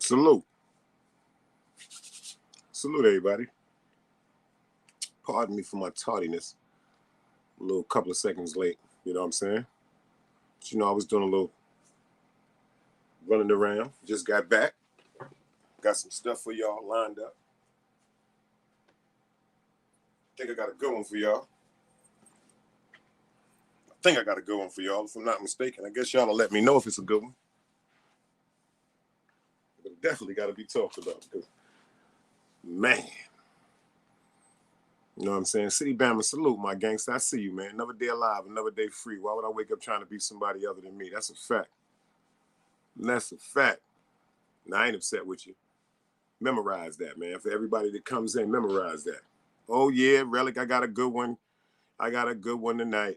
Salute. Salute, everybody. Pardon me for my tardiness. A little couple of seconds late, you know what I'm saying? But you know, I was doing a little running around. Just got back. Got some stuff for y'all lined up. I think I got a good one for y'all. If I'm not mistaken. I guess y'all will let me know if it's a good one. But it definitely got to be talked about because, man. You know what I'm saying? City Bama, salute, my gangster. I see you, man. Another day alive, another day free. Why would I wake up trying to be somebody other than me? That's a fact. That's a fact. Now, I ain't upset with you. Memorize that, man. For everybody that comes in, memorize that. Oh, yeah, Relic, I got a good one. tonight.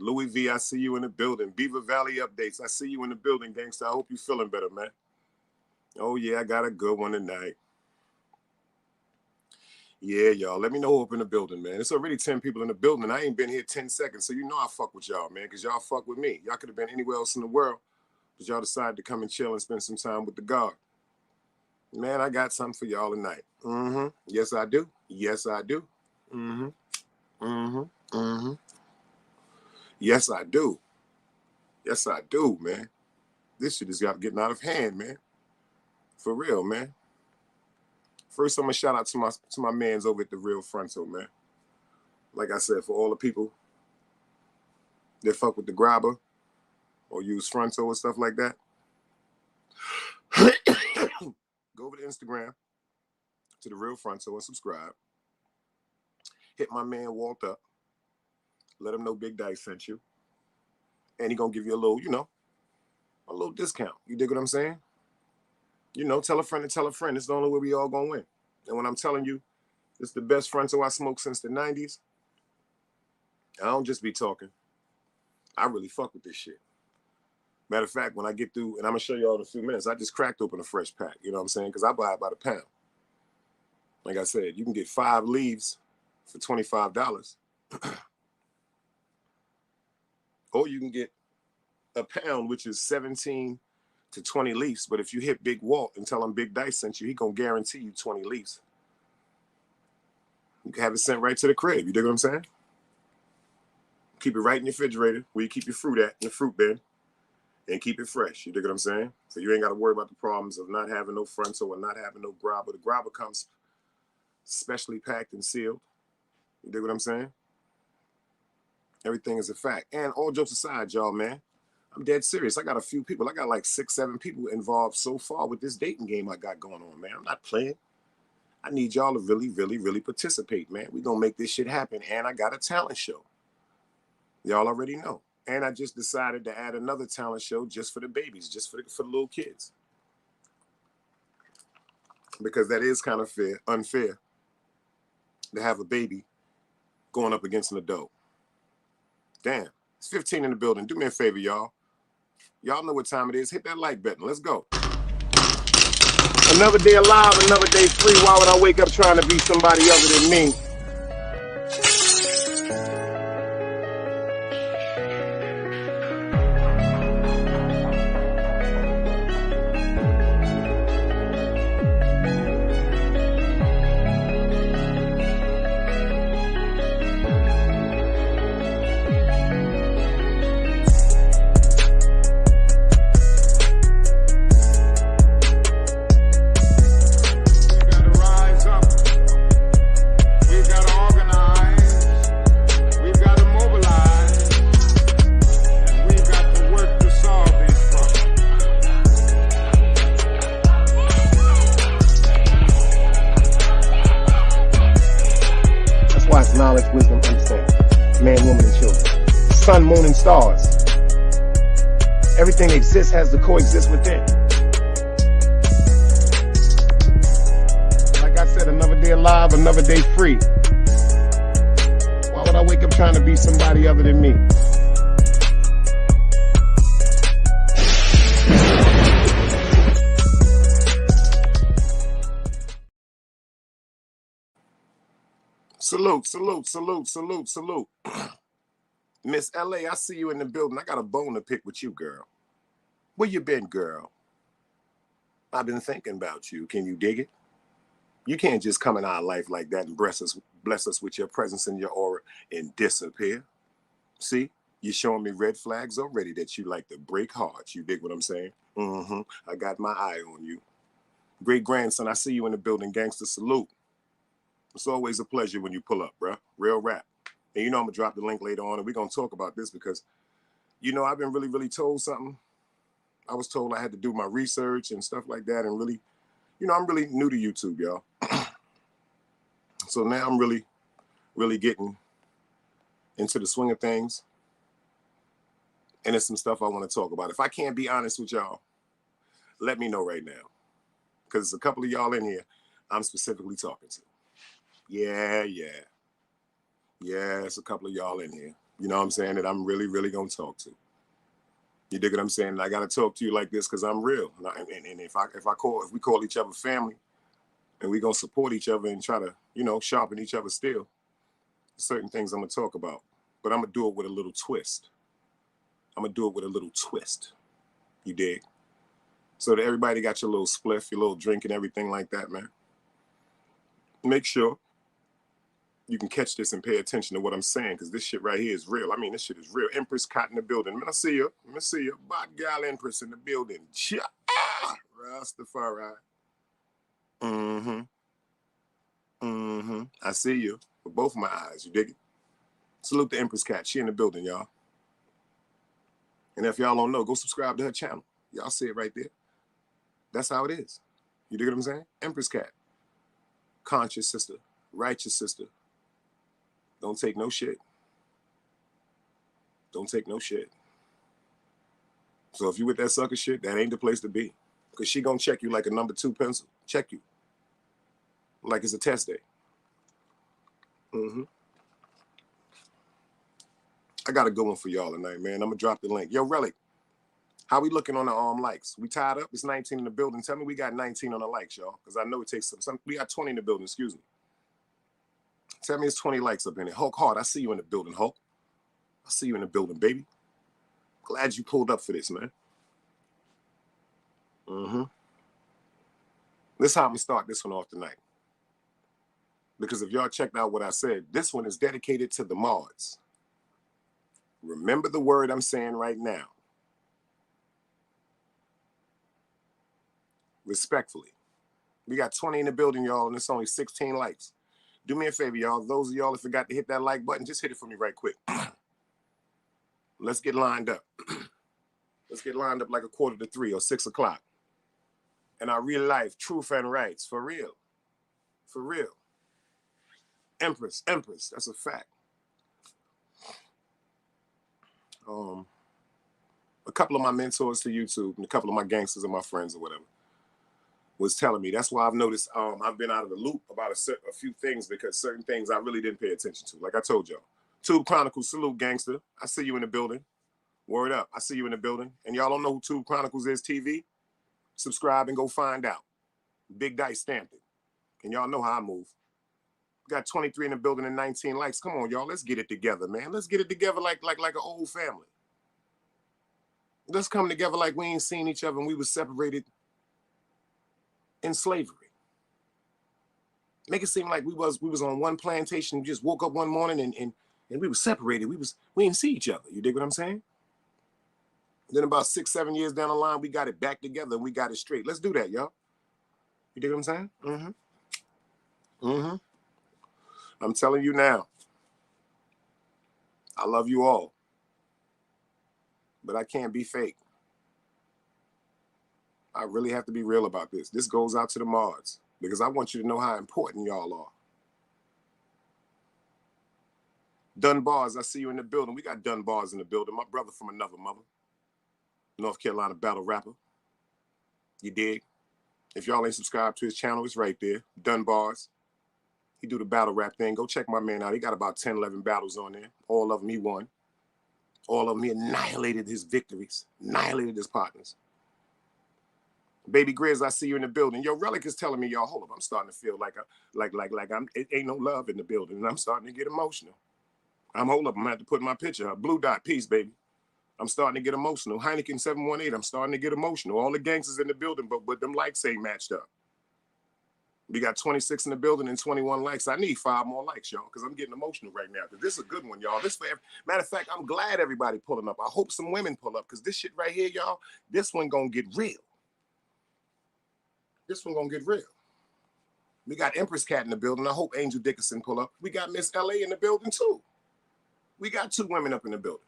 Louis V, I see you in the building. Beaver Valley updates. I see you in the building, gangster. I hope you're feeling better, man. Oh, yeah, I got a good one tonight. Yeah, y'all. Let me know who up in the building, man. It's already 10 people in the building, and I ain't been here 10 seconds, so you know I fuck with y'all, man, because y'all fuck with me. Y'all could have been anywhere else in the world, but y'all decided to come and chill and spend some time with the God. Man, I got something for y'all tonight. Yes, I do. Yes, I do. Yes, I do. Yes, I do, man. This shit is getting out of hand, man. For real, man. First, I'm gonna shout out to my mans over at the Real Fronto, man. Like I said, for all the people that fuck with the grabber or use Fronto or stuff like that, go over to Instagram to the Real Fronto and subscribe. Hit my man Walt up. Let him know Big Dice sent you. And he gonna give you a little, a little discount. You dig what I'm saying? Tell a friend to tell a friend. It's the only way we all gonna win. And when I'm telling you, it's the best Fronto I smoked since the 90s, I don't just be talking. I really fuck with this shit. Matter of fact, when I get through, and I'm gonna show y'all in a few minutes, I just cracked open a fresh pack. You know what I'm saying? Because I buy it by the pound. Like I said, you can get 5 leaves for $25. Or you can get a pound, which is 17 to 20 leaves. But if you hit Big Walt and tell him Big Dice sent you, he gonna guarantee you 20 leaves. You can have it sent right to the crib. You dig what I'm saying? Keep it right in your refrigerator where you keep your fruit at, in the fruit bin, and keep it fresh. You dig what I'm saying? So you ain't got to worry about the problems of not having no Fronto or not having no grabber. The grabber comes specially packed and sealed. You dig what I'm saying? Everything is a fact. And all jokes aside, y'all, man, I'm dead serious. I got a few people. I got like 6, 7 people involved so far with this dating game I got going on, man. I'm not playing. I need y'all to really, really, really participate, man. We're going to make this shit happen. And I got a talent show. Y'all already know. And I just decided to add another talent show just for the babies, just for the little kids. Because that is kind of unfair to have a baby going up against an adult. Damn, it's 15 in the building. Do me a favor, y'all. Y'all know what time it is. Hit that like button. Let's go. Another day alive, another day free. Why would I wake up trying to be somebody other than me? Knowledge, wisdom, understanding. Man, woman, and children. Sun, moon, and stars. Everything that exists has to coexist within. Like I said, another day alive, another day free. Why would I wake up trying to be somebody other than me? Salute, salute, salute, salute, salute. Miss LA, I see you in the building. I got a bone to pick with you, girl. Where you been, girl? I've been thinking about you. Can you dig it? You can't just come in our life like that and bless us with your presence and your aura and disappear. See, you're showing me red flags already that you like to break hearts. You dig what I'm saying? I got my eye on you. Great grandson, I see you in the building. Gangster salute. It's always a pleasure when you pull up, bro. Real rap. And you know I'm going to drop the link later on, and we're going to talk about this because, you know, I've been really told something. I was told I had to do my research and stuff like that, and really, you know, I'm really new to YouTube, y'all. So now I'm really getting into the swing of things. And there's some stuff I want to talk about. If I can't be honest with y'all, let me know right now. Because a couple of y'all in here I'm specifically talking to. Yeah, it's a couple of y'all in here. You know what I'm saying? That I'm really going to talk to. You dig what I'm saying? And I got to talk to you like this because I'm real. And if we call each other family and we going to support each other and try to, you know, sharpen each other still, certain things I'm going to talk about. But I'm going to do it with a little twist. You dig? So that everybody got your little spliff, your little drink and everything like that, man. Make sure you can catch this and pay attention to what I'm saying, because this shit right here is real. I mean, this shit is real. Empress Cotton in the building. Man, I see you. Bad gal Empress in the building. Rastafari. I see you with both my eyes. You dig it? Salute the Empress Cat. She in the building, y'all. And if y'all don't know, go subscribe to her channel. Y'all see it right there. That's how it is. You dig what I'm saying? Empress Cat. Conscious sister. Righteous sister. Don't take no shit. So if you with that sucker shit, that ain't the place to be. Because she gonna check you like a number 2 pencil. Check you. Like it's a test day. I got a good one for y'all tonight, man. I'm gonna drop the link. Yo, Relic, how we looking on the likes? We tied up? It's 19 in the building. Tell me we got 19 on the likes, y'all. Because I know it takes some. We got 20 in the building, excuse me. Tell me it's 20 likes up in it. Hulk Hard, I see you in the building, Hulk. I see you in the building, baby. Glad you pulled up for this, man. This is how I'm going to start this one off tonight. Because if y'all checked out what I said, this one is dedicated to the mods. Remember the word I'm saying right now. Respectfully. We got 20 in the building, y'all, and it's only 16 likes. Do me a favor, y'all. Those of y'all that forgot to hit that like button, just hit it for me right quick. Let's get lined up. Let's get lined up like 2:45 or 6 o'clock. And our real life, truth and rights, for real. For real. Empress, that's a fact. A couple of my mentors to YouTube and a couple of my gangsters and my friends or whatever was telling me. That's why I've noticed I've been out of the loop about a few things, because certain things I really didn't pay attention to. Like I told y'all. Tube Chronicles, salute, gangster. I see you in the building. Word up. I see you in the building. And y'all don't know who Tube Chronicles is TV? Subscribe and go find out. Big Dice stamped it. And y'all know how I move. Got 23 in the building and 19 likes. Come on, y'all. Let's get it together, man. Let's get it together like an old family. Let's come together like we ain't seen each other and we were separated in slavery. Make it seem like we was on one plantation, just woke up one morning and we were separated. We didn't see each other. You dig what I'm saying? Then about 6-7 years down the line, we got it back together and we got it straight. Let's do that, y'all. You dig what I'm saying? I'm telling you now. I love you all. But I can't be fake. I really have to be real about this. This goes out to the mods because I want you to know how important y'all are. Dunbars, I see you in the building. We got Dunbars in the building. My brother from another mother. North Carolina battle rapper. You dig? If y'all ain't subscribed to his channel, it's right there. Dunbars. He do the battle rap thing. Go check my man out. He got about 10, 11 battles on there. All of them he won. All of them he annihilated his victories. Annihilated his partners. Baby Grizz, I see you in the building. Yo, Relic is telling me, y'all, hold up. I'm starting to feel like it ain't no love in the building. And I'm starting to get emotional. Hold up. I'm going to have to put my picture up. Blue Dot, peace, baby. I'm starting to get emotional. Heineken 718, I'm starting to get emotional. All the gangsters in the building, but them likes ain't matched up. We got 26 in the building and 21 likes. I need 5 more likes, y'all, because I'm getting emotional right now. Because this is a good one, y'all. Matter of fact, I'm glad everybody pulling up. I hope some women pull up, because this shit right here, y'all, this one gonna get real. This one gonna get real. We got Empress Cat in the building. I hope Angel Dickinson pull up. We got Miss LA in the building, too. We got 2 women up in the building.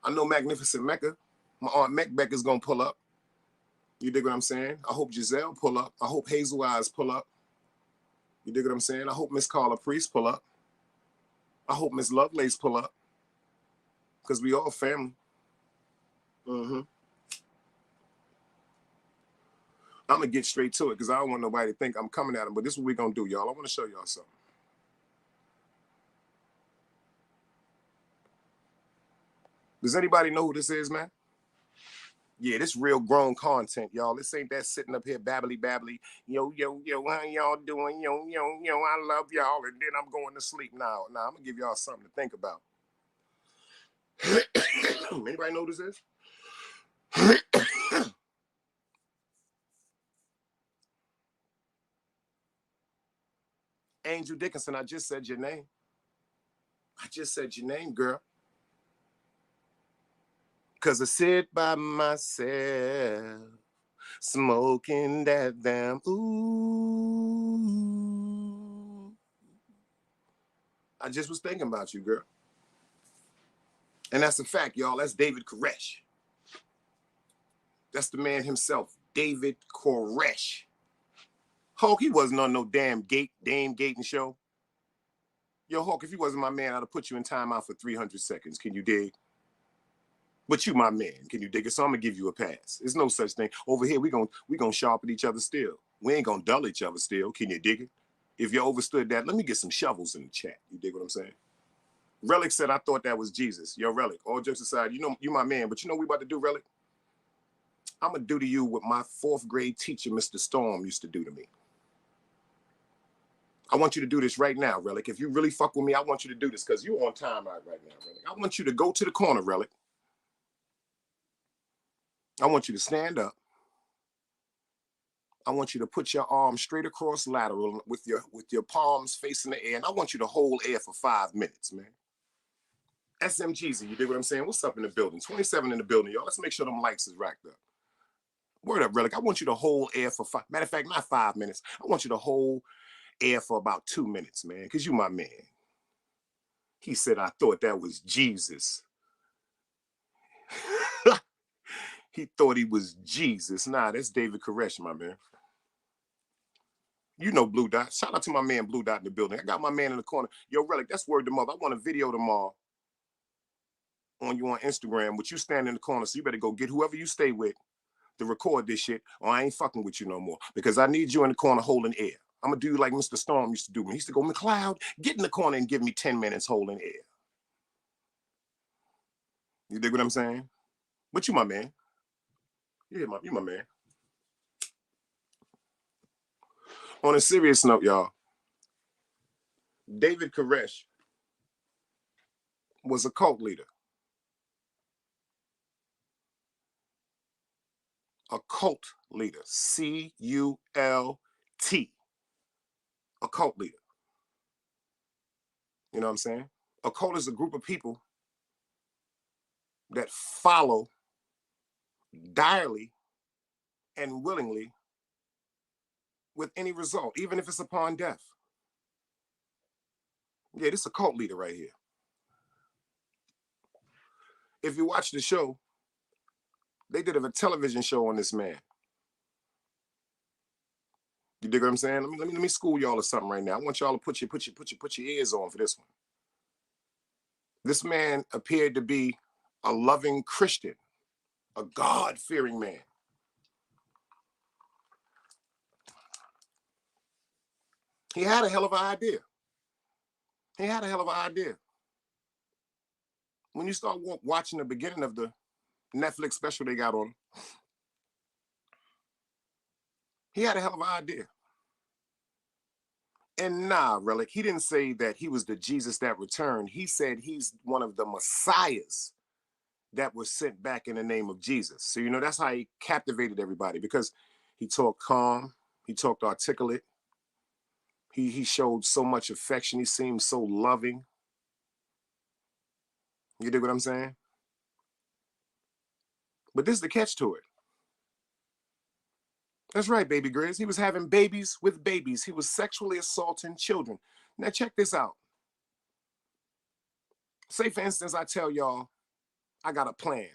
I know Magnificent Mecca. My Aunt Mec Becca's gonna pull up. You dig what I'm saying? I hope Giselle pull up. I hope Hazel Eyes pull up. You dig what I'm saying? I hope Miss Carla Priest pull up. I hope Miss Lovelace pull up. Because we all family. I'm going to get straight to it because I don't want nobody to think I'm coming at them. But this is what we're going to do, y'all. I want to show y'all something. Does anybody know who this is, man? Yeah, this real grown content, y'all. This ain't that sitting up here babbly. Yo, how y'all doing? Yo, I love y'all. And then I'm going to sleep now. Now, I'm going to give y'all something to think about. Anybody know who this is? Angel Dickinson, I just said your name. I just said your name, girl. Because I sit by myself, smoking that damn ooh. I just was thinking about you, girl. And that's a fact, y'all. That's David Koresh. That's the man himself, David Koresh. Hulk, he wasn't on no damn Dame Gaten show. Yo, Hulk, if you wasn't my man, I'd have put you in timeout for 300 seconds. Can you dig? But you my man. Can you dig it? So I'm gonna give you a pass. There's no such thing. Over here, we gonna sharpen each other still. We ain't gonna dull each other still. Can you dig it? If you overstood that, let me get some shovels in the chat. You dig what I'm saying? Relic said, I thought that was Jesus. Yo, Relic, all jokes aside, you know you my man, but you know what we about to do, Relic? I'm gonna do to you what my 4th grade teacher, Mr. Storm, used to do to me. I want you to do this right now, Relic. If you really fuck with me, I want you to do this because you're on time right now, Relic. I want you to go to the corner, Relic. I want you to stand up. I want you to put your arms straight across lateral with your palms facing the air, and I want you to hold air for 5 minutes, man. SMGZ, you dig what I'm saying? What's up in the building? 27 in the building, y'all. Let's make sure them likes is racked up. Word up, Relic. I want you to hold air for matter of fact, not 5 minutes. I want you to hold air for about 2 minutes, man, because you my man. He said, I thought that was Jesus. He thought he was Jesus. Nah, that's David Koresh, my man. You know Blue Dot. Shout out to my man Blue Dot in the building. I got my man in the corner. Yo, Relic, that's word to mother. I want a video tomorrow on you on Instagram with you standing in the corner. So you better go get whoever you stay with to record this shit, or I ain't fucking with you no more. Because I need you in the corner holding air. I'm going to do like Mr. Storm used to do. He used to go, McLeod, get in the corner and give me 10 minutes holding air. You dig what I'm saying? But you my man. Yeah, you my man. On a serious note, y'all, David Koresh was a cult leader. A cult leader. C-U-L-T. A cult leader. You know what I'm saying? A cult is a group of people that follow direly and willingly with any result, even if it's upon death. Yeah, this is a cult leader right here. If you watch the show, they did a television show on this man. You dig what I'm saying? Let me school y'all or something right now. I want y'all to put your ears on for this one. This man appeared to be a loving Christian, a God-fearing man. He had a hell of an idea. He had a hell of an idea. When you start watching the beginning of the Netflix special they got on, he had a hell of an idea. And nah, Relic, he didn't say that he was the Jesus that returned. He said he's one of the messiahs that were sent back in the name of Jesus. So, you know, that's how he captivated everybody, because he talked calm, he talked articulate, he showed so much affection, he seemed so loving. You dig what I'm saying? But this is the catch to it. That's right, baby Grizz. He was having babies with babies. He was sexually assaulting children. Now check this out. Say, for instance, I tell y'all, I got a plan.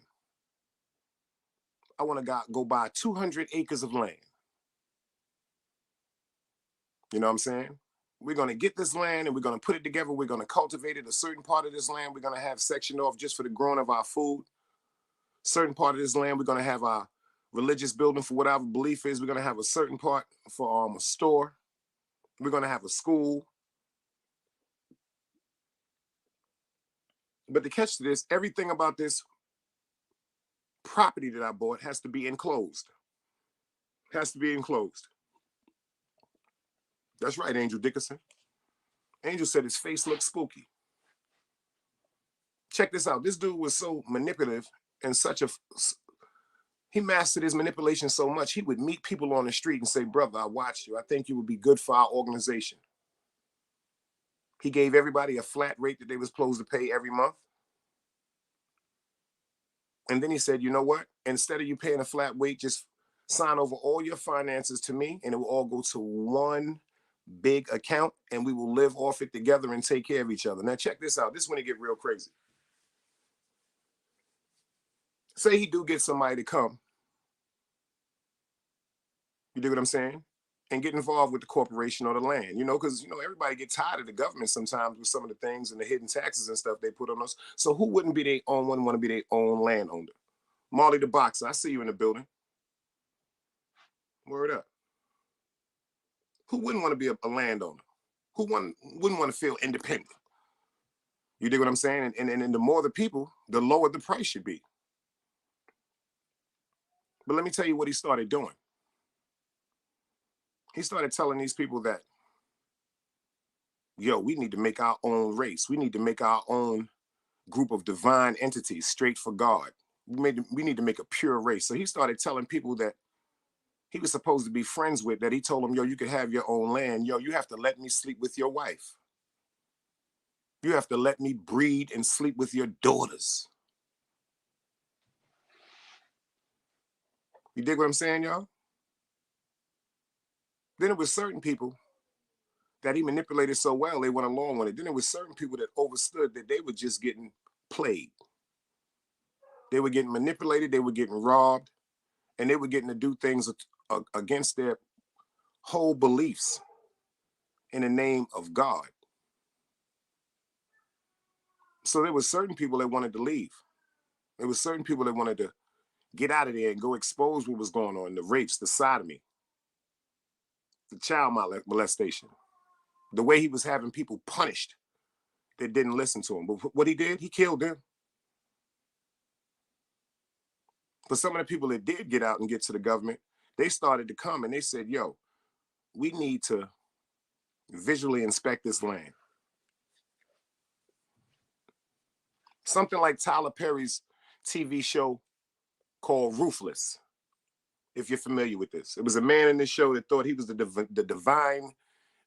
I want to go buy 200 acres of land. You know what I'm saying? We're going to get this land and we're going to put it together. We're going to cultivate it. A certain part of this land we're going to have sectioned off just for the growing of our food. Certain part of this land we're going to have our religious building for whatever belief is. We're going to have a certain part for a store. We're going to have a school. But the catch to this, everything about this property that I bought has to be enclosed. Has to be enclosed. That's right, Angel Dickerson. Angel said his face looked spooky. Check this out. This dude was so manipulative and he mastered his manipulation so much, he would meet people on the street and say, brother, I watched you. I think you would be good for our organization. He gave everybody a flat rate that they were supposed to pay every month. And then he said, you know what? Instead of you paying a flat rate, just sign over all your finances to me and it will all go to one big account and we will live off it together and take care of each other. Now check this out. This is when it get real crazy. Say he do get somebody to come. You dig what I'm saying? And get involved with the corporation or the land, you know, because, you know, everybody get tired of the government sometimes with some of the things and the hidden taxes and stuff they put on us. So who wouldn't be their own one, want to be their own landowner? Marley the Boxer, I see you in the building. Word up. Who wouldn't want to be a landowner? Who wouldn't want to feel independent? You dig what I'm saying? And the more the people, the lower the price should be. But let me tell you what he started doing. He started telling these people that, yo, we need to make our own race. We need to make our own group of divine entities straight for God. We need to make a pure race. So he started telling people that he was supposed to be friends with, that he told them, yo, you could have your own land. Yo, you have to let me sleep with your wife. You have to let me breed and sleep with your daughters. You dig what I'm saying, y'all? Then it was certain people that he manipulated so well, they went along with it. Then there was certain people that overstood that they were just getting played. They were getting manipulated, they were getting robbed, and they were getting to do things against their whole beliefs in the name of God. So there were certain people that wanted to leave. There were certain people that wanted to get out of there and go expose what was going on, the rapes, the sodomy, the child molestation, the way he was having people punished that didn't listen to him. But what he did, he killed them. But some of the people that did get out and get to the government, they started to come and they said, yo, we need to visually inspect this land. Something like Tyler Perry's TV show called Ruthless, if you're familiar with this. It was a man in this show that thought he was the divine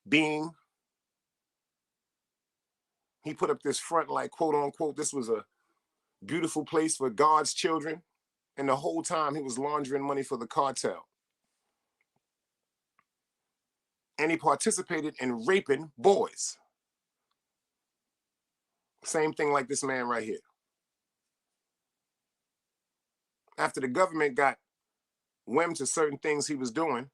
being. He put up this front like, quote unquote, this was a beautiful place for God's children. And the whole time he was laundering money for the cartel. And he participated in raping boys. Same thing like this man right here. After the government got whim to certain things he was doing,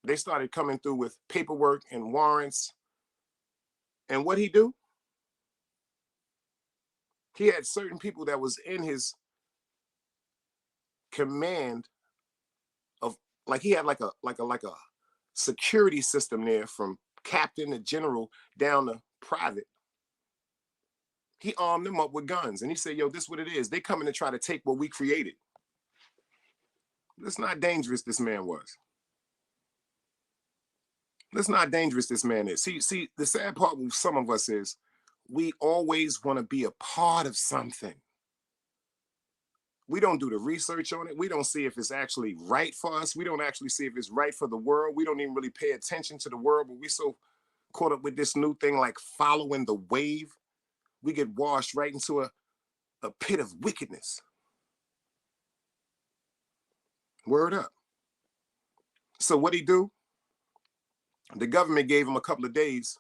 they started coming through with paperwork and warrants. And what he do? He had certain people that was in his command of, like he had like a security system there, from captain to general down to private. He armed them up with guns and he said, yo, this is what it is. They coming to try to take what we created. That's not dangerous this man was. That's not dangerous this man is. See, the sad part with some of us is we always want to be a part of something. We don't do the research on it. We don't see if it's actually right for us. We don't actually see if it's right for the world. We don't even really pay attention to the world, but we so caught up with this new thing like following the wave. We get washed right into a pit of wickedness. Word up. So what'd he do? The government gave him a couple of days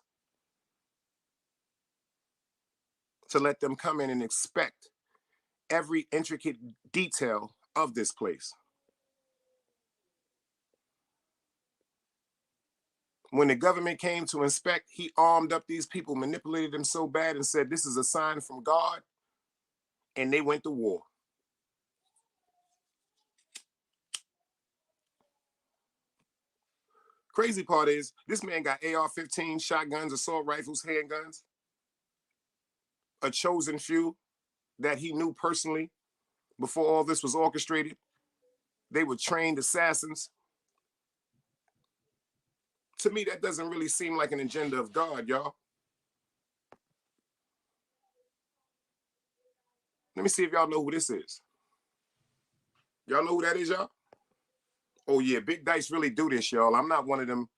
to let them come in and inspect every intricate detail of this place. When the government came to inspect, he armed up these people, manipulated them so bad and said, this is a sign from God. And they went to war. Crazy part is, this man got AR-15, shotguns, assault rifles, handguns, a chosen few that he knew personally before all this was orchestrated. They were trained assassins. To me, that doesn't really seem like an agenda of God, y'all. Let me see if y'all know who this is. Y'all know who that is, y'all? Oh, yeah, Big Dice really do this, y'all. I'm not one of them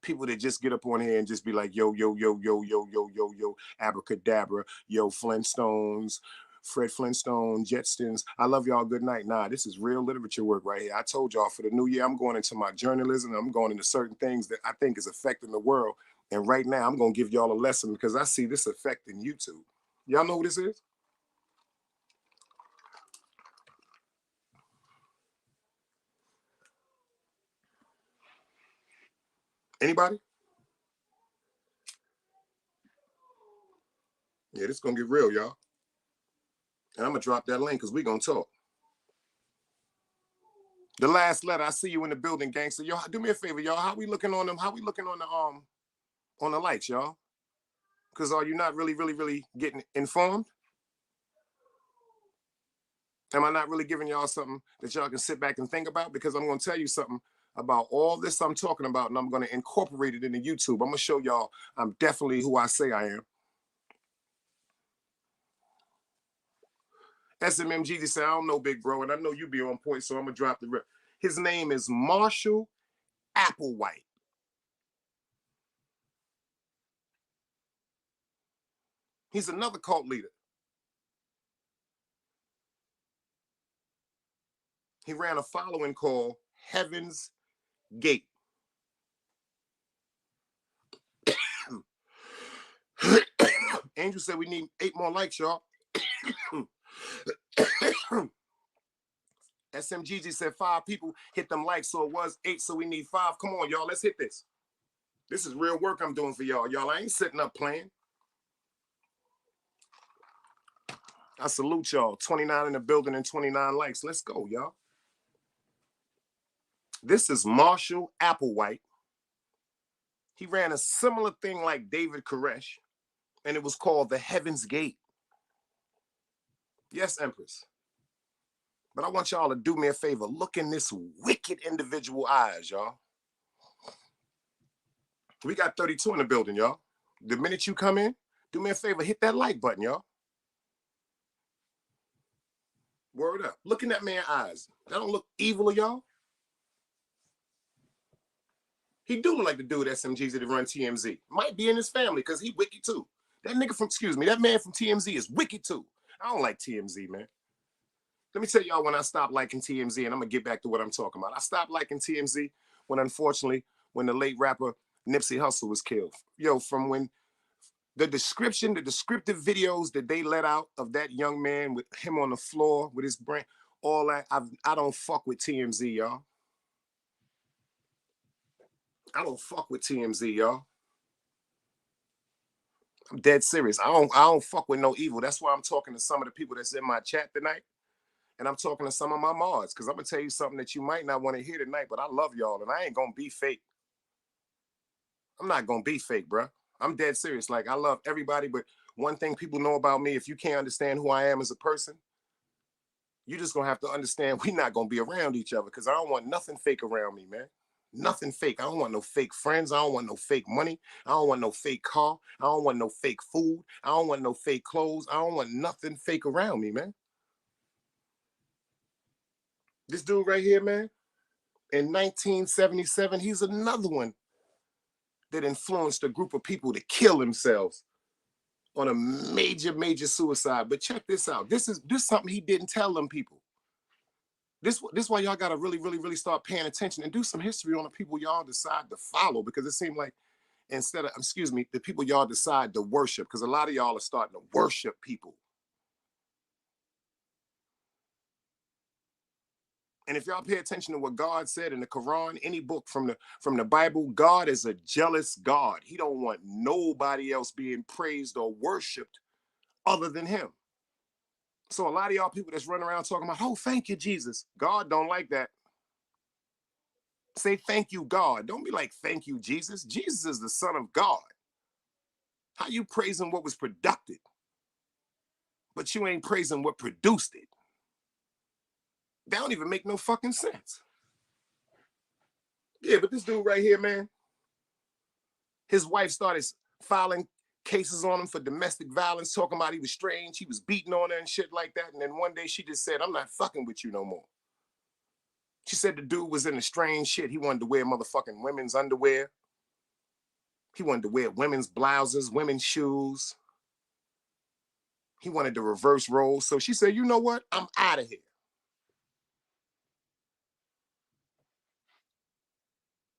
people that just get up on here and just be like, yo, yo, yo, yo, yo, yo, yo, yo, abracadabra, yo, Flintstones, Fred Flintstone, Jetstons. I love y'all. Good night. Nah, this is real literature work right here. I told y'all for the new year, I'm going into my journalism. I'm going into certain things that I think is affecting the world. And right now, I'm going to give y'all a lesson because I see this affecting YouTube. Y'all know who this is? Anybody? Yeah, this is going to get real, y'all. And I'm going to drop that link because we're going to talk. The last letter, I see you in the building, gangster. Y'all, do me a favor, y'all. How we looking on them? How we looking on the lights, y'all? Because are you not really getting informed? Am I not really giving y'all something that y'all can sit back and think about? Because I'm going to tell you something about all this I'm talking about, and I'm going to incorporate it into YouTube. I'm going to show y'all I'm definitely who I say I am. SMMG said, I don't know, big bro, and I know you be on point, so I'm going to drop the rip. His name is Marshall Applewhite. He's another cult leader. He ran a following called Heaven's Gate. Angel said we need 8 more likes, y'all. SMGG said 5 people hit them likes, so it was 8, so we need 5. Come on, y'all, let's hit this. This is real work I'm doing for y'all. Y'all, I ain't sitting up playing. I salute y'all. 29 in the building and 29 likes. Let's go, y'all. This is Marshall Applewhite. He ran a similar thing like David Koresh, and it was called the Heaven's Gate. Yes, Empress. But I want y'all to do me a favor. Look in this wicked individual eyes, y'all. We got 32 in the building, y'all. The minute you come in, do me a favor, hit that like button, y'all. Word up. Look in that man's eyes. That don't look evil, y'all. He do look like the dude at SMGs that run TMZ. Might be in his family because he wicked too. That nigga from, that man from TMZ is wicked too. I don't like TMZ, man. Let me tell y'all when I stopped liking TMZ, and I'm going to get back to what I'm talking about. I stopped liking TMZ when, unfortunately, when the late rapper Nipsey Hussle was killed. Yo, from when the descriptive videos that they let out of that young man with him on the floor with his brain, all that, I don't fuck with TMZ, y'all. I don't fuck with TMZ, y'all. I'm dead serious. I don't fuck with no evil. That's why I'm talking to some of the people that's in my chat tonight. And I'm talking to some of my mods, because I'm going to tell you something that you might not want to hear tonight, but I love y'all, and I ain't going to be fake. I'm not going to be fake, bro. I'm dead serious. Like, I love everybody, but one thing people know about me, if you can't understand who I am as a person, you're just going to have to understand we're not going to be around each other, because I don't want nothing fake around me, man. Nothing fake. I don't want no fake friends. I don't want no fake money. I don't want no fake car. I don't want no fake food. I don't want no fake clothes. I don't want nothing fake around me, man. This dude right here, man, in 1977, he's another one that influenced a group of people to kill themselves on a major suicide. But check this out. This is something he didn't tell them people. This why y'all gotta really start paying attention and do some history on the people y'all decide to follow, because it seemed like instead of, excuse me, the people y'all decide to worship, because a lot of y'all are starting to worship people. And if y'all pay attention to what God said in the Quran, any book from the Bible, God is a jealous God. He don't want nobody else being praised or worshiped other than him. So a lot of y'all people that's running around talking about, oh, thank you, Jesus. God don't like that. Say thank you, God. Don't be like, thank you, Jesus. Jesus is the Son of God. How you praising what was produced, but you ain't praising what produced it? That don't even make no fucking sense. Yeah, but this dude right here, man, his wife started filing cases on him for domestic violence, talking about he was strange, he was beating on her and shit like that. And then one day she just said, I'm not fucking with you no more. She said the dude was in a strange shit. He wanted to wear motherfucking women's underwear. He wanted to wear women's blouses, women's shoes. He wanted to reverse roles. So she said, you know what? I'm out of here.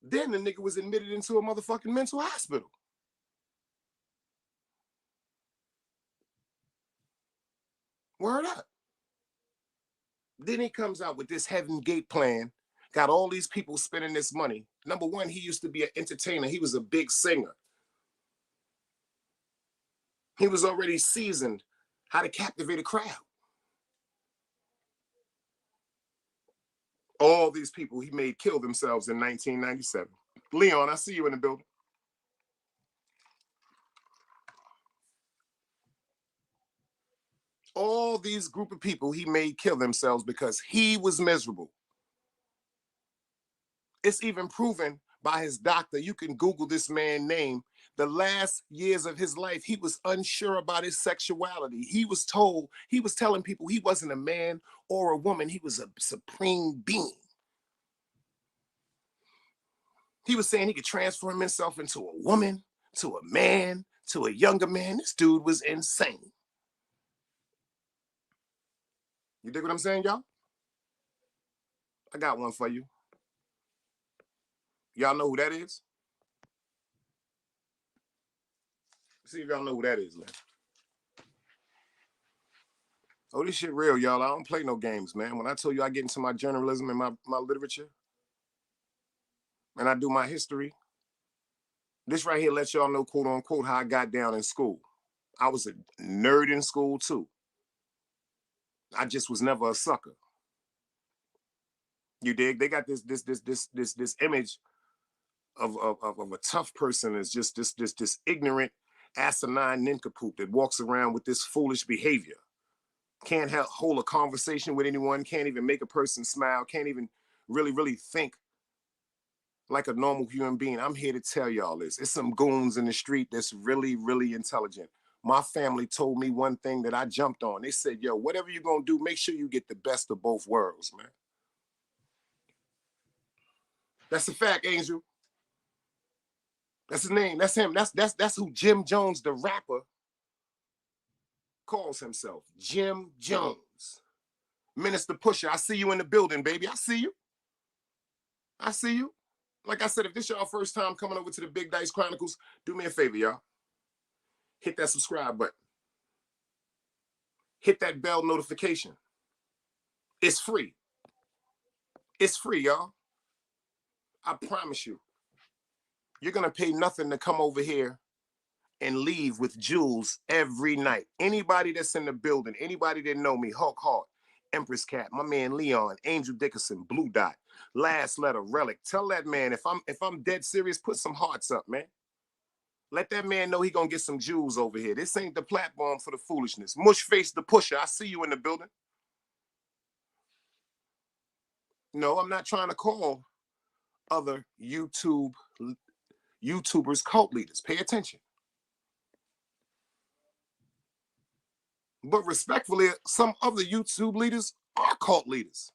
Then the nigga was admitted into a motherfucking mental hospital. Word up. Then he comes out with this Heaven Gate plan, got all these people spending this money. Number one, he used to be an entertainer. He was a big singer. He was already seasoned how to captivate a crowd. All these people he made kill themselves in 1997. Leon, I see you in the building. All these group of people he made kill themselves because he was miserable. It's even proven by his doctor. You can Google this man's name. The last years of his life, he was unsure about his sexuality. He was telling people he wasn't a man or a woman. He was a supreme being. He was saying he could transform himself into a woman, to a man, to a younger man. This dude was insane. You dig what I'm saying, y'all? I got one for you. Y'all know who that is? See if y'all know who that is, man. Oh, this shit real, y'all. I don't play no games, man. When I told you I get into my journalism and my literature, and I do my history, this right here lets y'all know, quote unquote, how I got down in school. I was a nerd in school too. I just was never a sucker. You dig? They got this image of a tough person as just this ignorant, asinine nincompoop that walks around with this foolish behavior. Can't hold a conversation with anyone, can't even make a person smile, can't even really think like a normal human being. I'm here to tell y'all this. It's some goons in the street that's really intelligent. My family told me one thing that I jumped on. They said, yo, whatever you're going to do, make sure you get the best of both worlds, man. That's a fact, Angel. That's his name. That's him. That's who Jim Jones, the rapper, calls himself. Jim Jones. Minister Pusher, I see you in the building, baby. I see you. I see you. Like I said, if this y'all first time coming over to the Big Dice Chronicles, do me a favor, y'all. Hit that subscribe button. Hit that bell notification. It's free. It's free, y'all. I promise you. You're going to pay nothing to come over here and leave with jewels every night. Anybody that's in the building, anybody that know me, Hulk Hart, Empress Cat, my man Leon, Angel Dickerson, Blue Dot, Last Letter, Relic. Tell that man, if I'm dead serious, put some hearts up, man. Let that man know he gonna get some jewels over here. This ain't the platform for the foolishness. Mush Face the Pusher, I see you in the building. No, I'm not trying to call other YouTubers cult leaders. Pay attention. But respectfully, some other YouTube leaders are cult leaders.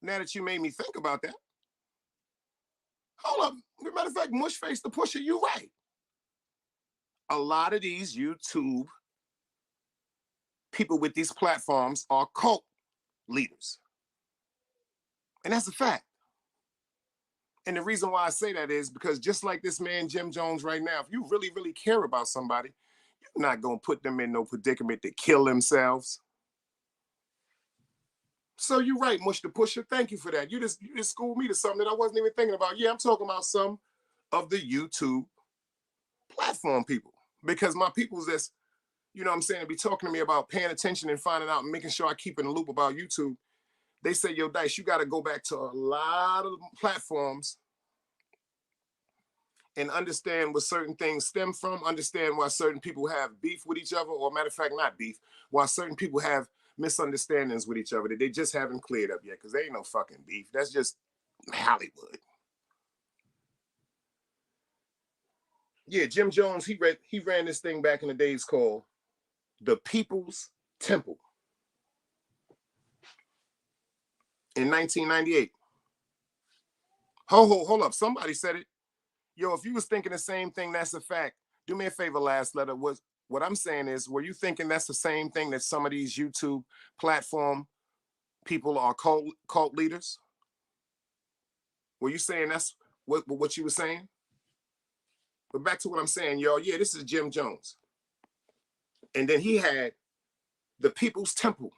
Now that you made me think about that. Hold up. As a matter of fact, mush face the pusher, you right. A lot of these YouTube people with these platforms are cult leaders. And that's a fact. And the reason why I say that is because just like this man, Jim Jones, right now, if you really, really care about somebody, you're not going to put them in no predicament to kill themselves. So you're right, Mush the Pusher. Thank you for that. You just schooled me to something that I wasn't even thinking about. Yeah, I'm talking about some of the YouTube platform people. Because my people's that's, you know what I'm saying, be talking to me about paying attention and finding out and making sure I keep in the loop about YouTube. They say, yo, Dice, you got to go back to a lot of platforms and understand where certain things stem from, understand why certain people have beef with each other, or matter of fact, not beef, why certain people have misunderstandings with each other that they just haven't cleared up yet, because there ain't no fucking beef. That's just Hollywood. Yeah, Jim Jones, he ran this thing back in the days called The People's Temple in 1998. Hold up. Somebody said it. Yo, if you was thinking the same thing, that's a fact. Do me a favor, last letter. What I'm saying is, were you thinking that's the same thing that some of these YouTube platform people are cult leaders? Were you saying that's what you were saying? But back to what I'm saying, y'all. Yeah, this is Jim Jones. And then he had the People's Temple.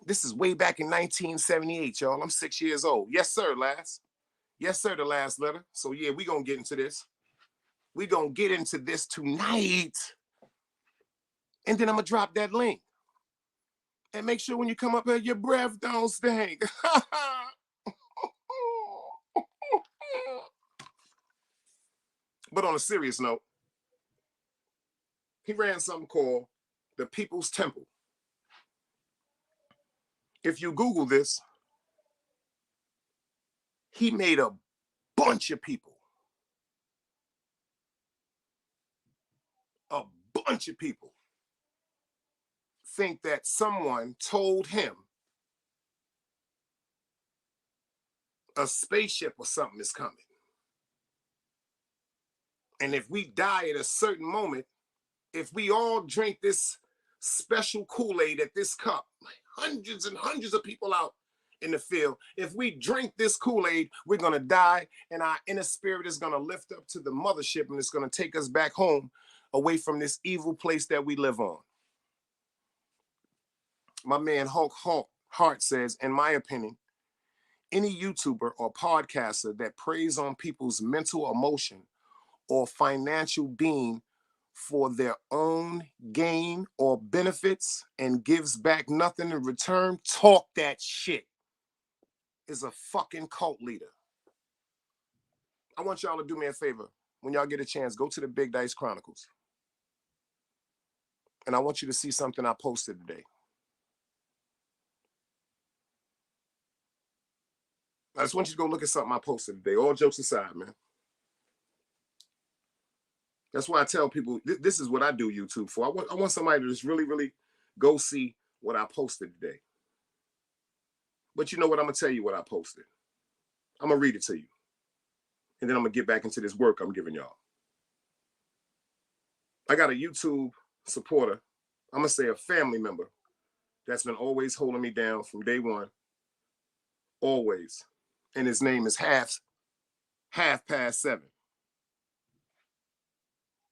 This is way back in 1978, y'all. I'm 6 years old. Yes, sir, last. Yes, sir, the last letter. So, yeah, we're going to get into this. We're going to get into this tonight. And then I'm going to drop that link. And make sure when you come up here, your breath don't stink. But on a serious note, he ran something called the People's Temple. If you Google this, he made a bunch of people. A bunch of people think that someone told him a spaceship or something is coming. And if we die at a certain moment, if we all drink this special Kool-Aid at this cup, hundreds and hundreds of people out in the field, if we drink this Kool-Aid, we're going to die, and our inner spirit is going to lift up to the mothership, and it's going to take us back home away from this evil place that we live on. My man Hulk Hart says, in my opinion, any YouTuber or podcaster that preys on people's mental, emotion, or financial being for their own gain or benefits and gives back nothing in return, talk that shit, is a fucking cult leader. I want y'all to do me a favor. When y'all get a chance, go to the Big Dice Chronicles. And I want you to see something I posted today. I just want you to go look at something I posted today. All jokes aside, man. That's why I tell people, this is what I do YouTube for. I want somebody to just really, really go see what I posted today. But you know what? I'm going to tell you what I posted. I'm going to read it to you. And then I'm going to get back into this work I'm giving y'all. I got a YouTube supporter, I'm going to say a family member, that's been always holding me down from day one. Always. And his name is Half Past 7.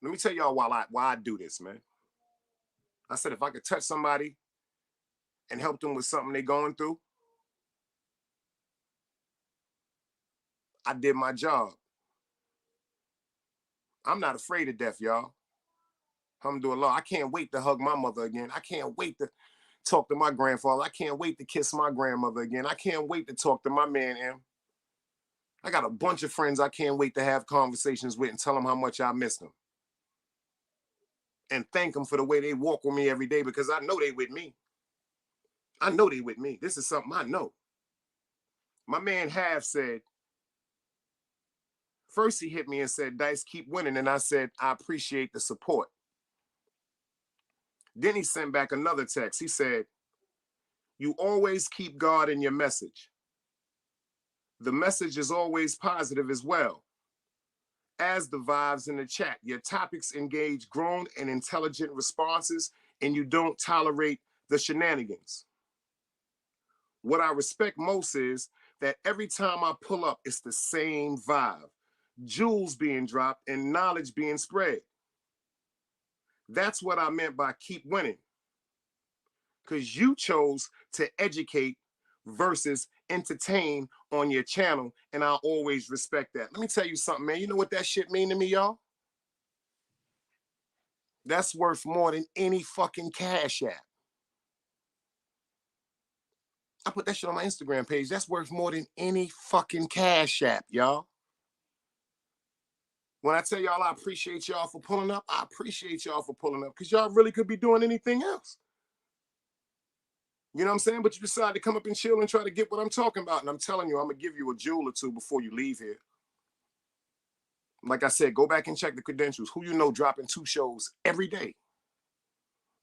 Let me tell y'all why I do this, man. I said if I could touch somebody and help them with something they're going through, I did my job. I'm not afraid of death, y'all. Alhamdulillah. I can't wait to hug my mother again. I can't wait to talk to my grandfather. I can't wait to kiss my grandmother again. I can't wait to talk to my man, M. I got a bunch of friends I can't wait to have conversations with and tell them how much I miss them. And thank them for the way they walk with me every day, because I know they with me. I know they with me. This is something I know. My man Half said, first he hit me and said, Dice, keep winning. And I said, I appreciate the support. Then he sent back another text. He said, you always keep God in your message. The message is always positive as well as the vibes in the chat. Your topics engage grown and intelligent responses, and you don't tolerate the shenanigans. What I respect most is that every time I pull up, it's the same vibe. Jewels being dropped and knowledge being spread. That's what I meant by keep winning. Because you chose to educate versus entertain on your channel, and I'll always respect that. Let me tell you something, man. You know what that shit mean to me, y'all? That's worth more than any fucking Cash App. I put that shit on my Instagram page. That's worth more than any fucking Cash App, y'all. When I tell y'all I appreciate y'all for pulling up, I appreciate y'all for pulling up because y'all really could be doing anything else. You know what I'm saying? But you decide to come up and chill and try to get what I'm talking about. And I'm telling you, I'm going to give you a jewel or two before you leave here. Like I said, go back and check the credentials. Who you know dropping 2 shows every day.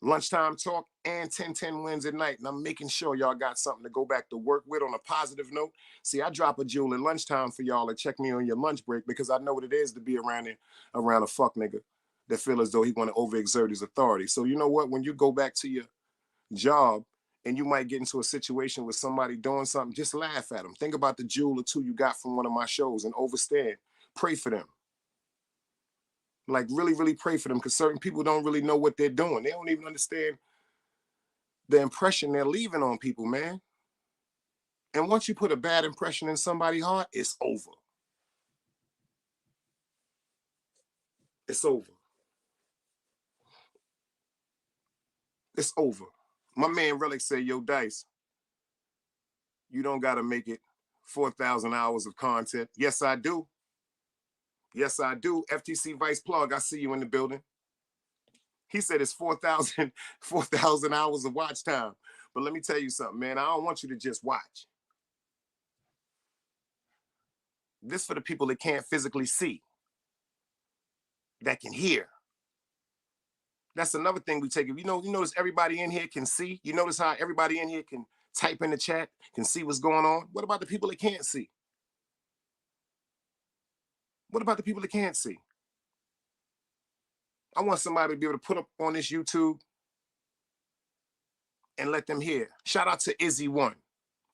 Lunchtime talk and 10-10 wins at night. And I'm making sure y'all got something to go back to work with on a positive note. See, I drop a jewel at lunchtime for y'all to check me on your lunch break because I know what it is to be around a fuck nigga that feel as though he want to overexert his authority. So you know what? When you go back to your job and you might get into a situation with somebody doing something, just laugh at them. Think about the jewel or 2 you got from one of my shows and overstand. Pray for them. Like really, really pray for them because certain people don't really know what they're doing. They don't even understand the impression they're leaving on people, man. And once you put a bad impression in somebody's heart, it's over. It's over. It's over. My man Relic said, yo, Dice, you don't got to make it 4,000 hours of content. Yes, I do. Yes, I do. FTC Vice Plug, I see you in the building. He said it's 4,000 hours of watch time. But let me tell you something, man. I don't want you to just watch. This for the people that can't physically see, that can hear. That's another thing we take. You notice everybody in here can see. You notice how everybody in here can type in the chat, can see what's going on. What about the people that can't see? What about the people that can't see? I want somebody to be able to put up on this YouTube and let them hear. Shout out to Izzy1,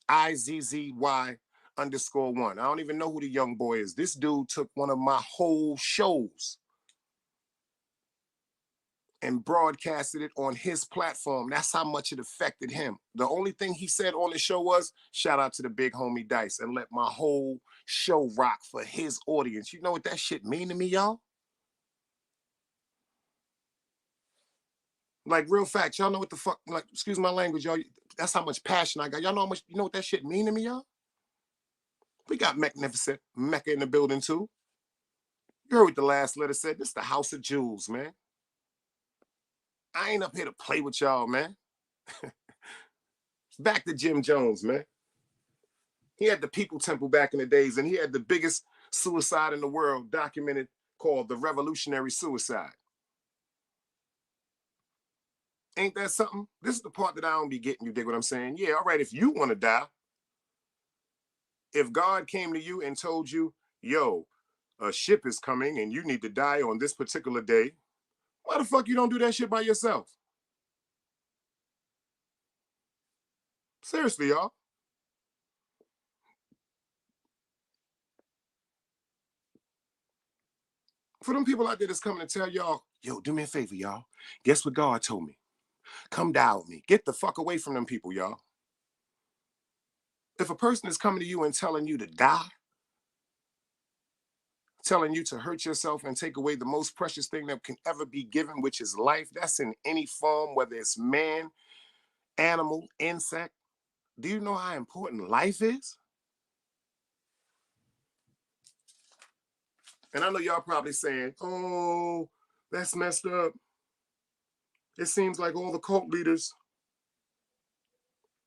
IZZY_1. I don't even know who the young boy is. This dude took one of my whole shows and broadcasted it on his platform. That's how much it affected him. The only thing he said on the show was, shout out to the big homie Dice and let my whole show rock for his audience. You know what that shit mean to me, y'all? Like real facts. Y'all know what the fuck, like, excuse my language, y'all. That's how much passion I got. Y'all know how much, you know what that shit mean to me, y'all? We got Magnificent Mecca in the building too. You heard what the last letter said. This is the house of jewels, man. I ain't up here to play with y'all, man. Back to Jim Jones, man. He had the People Temple back in the days, and he had the biggest suicide in the world documented called the Revolutionary Suicide. Ain't that something? This is the part that I don't be getting. You dig what I'm saying? Yeah, all right, if you want to die, if God came to you and told you, yo, a ship is coming and you need to die on this particular day, why the fuck you don't do that shit by yourself? Seriously, y'all. For them people out there that's coming to tell y'all, yo, do me a favor, y'all. Guess what God told me? Come die with me. Get the fuck away from them people, y'all. If a person is coming to you and telling you to die, telling you to hurt yourself and take away the most precious thing that can ever be given, which is life, that's in any form, whether it's man, animal, insect. Do you know how important life is? And I know y'all probably saying, oh, that's messed up. It seems like all the cult leaders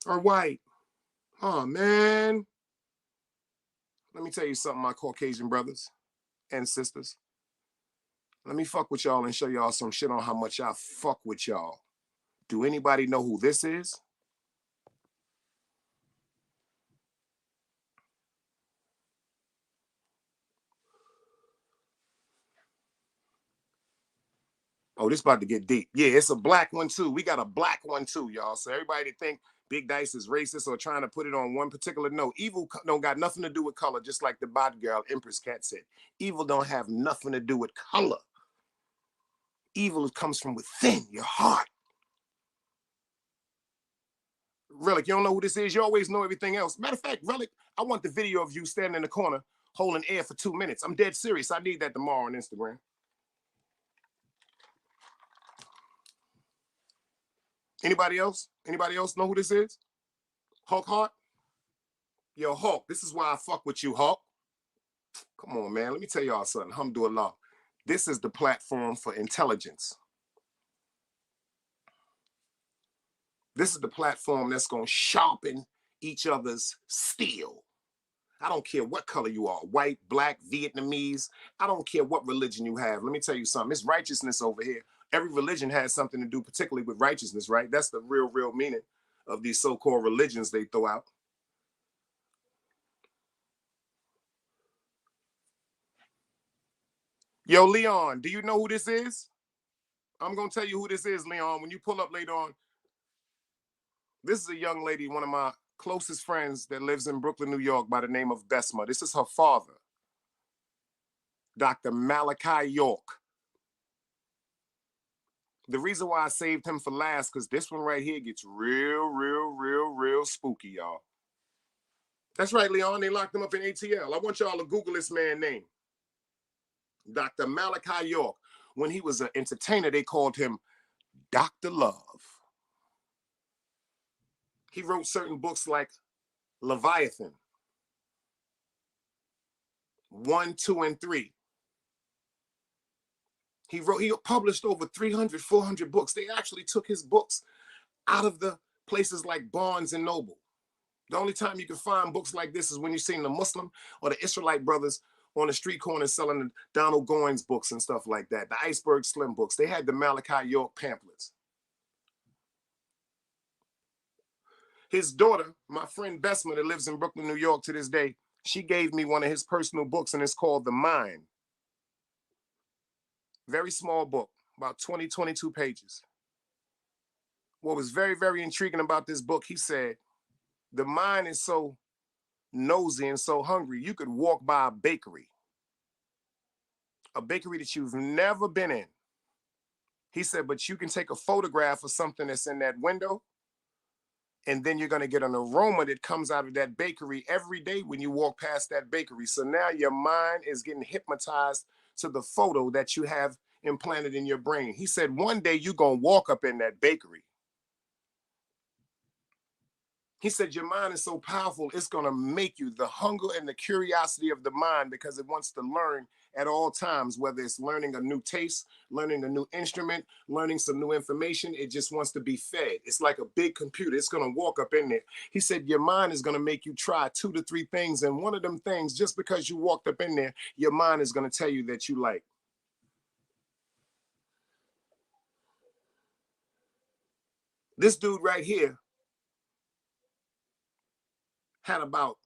are white. Oh, man. Let me tell you something, my Caucasian brothers and sisters. Let me fuck with y'all and show y'all some shit on how much I fuck with y'all. Do anybody know who this is? Oh, this about to get deep. Yeah, it's a black one too. We got a black one too, y'all. So everybody that think Big Dice is racist or trying to put it on one particular note, evil don't got nothing to do with color, just like the bot girl Empress Cat said. Evil don't have nothing to do with color. Evil comes from within your heart. Relic, you don't know who this is? You always know everything else. Matter of fact, Relic, I want the video of you standing in the corner holding air for 2 minutes. I'm dead serious. I need that tomorrow on Instagram. Anybody else? Anybody else know who this is? Hulk Hart? Yo, Hulk, this is why I fuck with you, Hulk. Come on, man. Let me tell y'all something. Alhamdulillah. This is the platform for intelligence. This is the platform that's going to sharpen each other's steel. I don't care what color you are, white, black, Vietnamese. I don't care what religion you have. Let me tell you something. It's righteousness over here. Every religion has something to do, particularly with righteousness, right? That's the real meaning of these so-called religions they throw out. Yo, Leon, do you know who this is? I'm going to tell you who this is, Leon. When you pull up later on, this is a young lady, one of my closest friends that lives in Brooklyn, New York by the name of Besma. This is her father, Dr. Malachi York. The reason why I saved him for last, because this one right here gets real spooky, y'all. That's right, Leon. They locked him up in ATL. I want y'all to Google this man's name. Dr. Malachi York. When he was an entertainer, they called him Dr. Love. He wrote certain books like Leviathan, 1, 2, and 3. He published over 300, 400 books. They actually took his books out of the places like Barnes and Noble. The only time you can find books like this is when you're seeing the Muslim or the Israelite brothers on the street corner selling the Donald Goines books and stuff like that, the Iceberg Slim books. They had the Malachi York pamphlets. His daughter, my friend Besma, that lives in Brooklyn, New York to this day, she gave me one of his personal books, and it's called The Mind. Very small book, about 20, 22 pages. What was very intriguing about this book, he said, the mind is so nosy and so hungry, you could walk by a bakery that you've never been in. He said, but you can take a photograph of something that's in that window, and then you're going to get an aroma that comes out of that bakery every day when you walk past that bakery. So now your mind is getting hypnotized to the photo that you have implanted in your brain. He said, one day you're going to walk up in that bakery. He said, your mind is so powerful, it's going to make you the hunger and the curiosity of the mind, because it wants to learn at all times, whether it's learning a new taste, learning a new instrument, learning some new information. It just wants to be fed. It's like a big computer. It's going to walk up in there. He said, your mind is going to make you try 2 to 3 things. And one of them things, just because you walked up in there, your mind is going to tell you that you like. This dude right here had about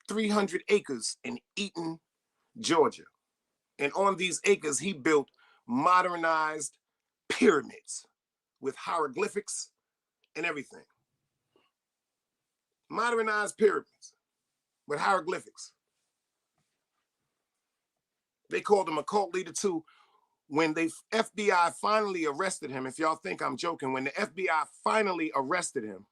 300 acres in Eaton, Georgia. And on these acres, he built modernized pyramids with hieroglyphics and everything. Modernized pyramids with hieroglyphics. They called him a cult leader too. When the FBI finally arrested him, if y'all think I'm joking, when the FBI finally arrested him,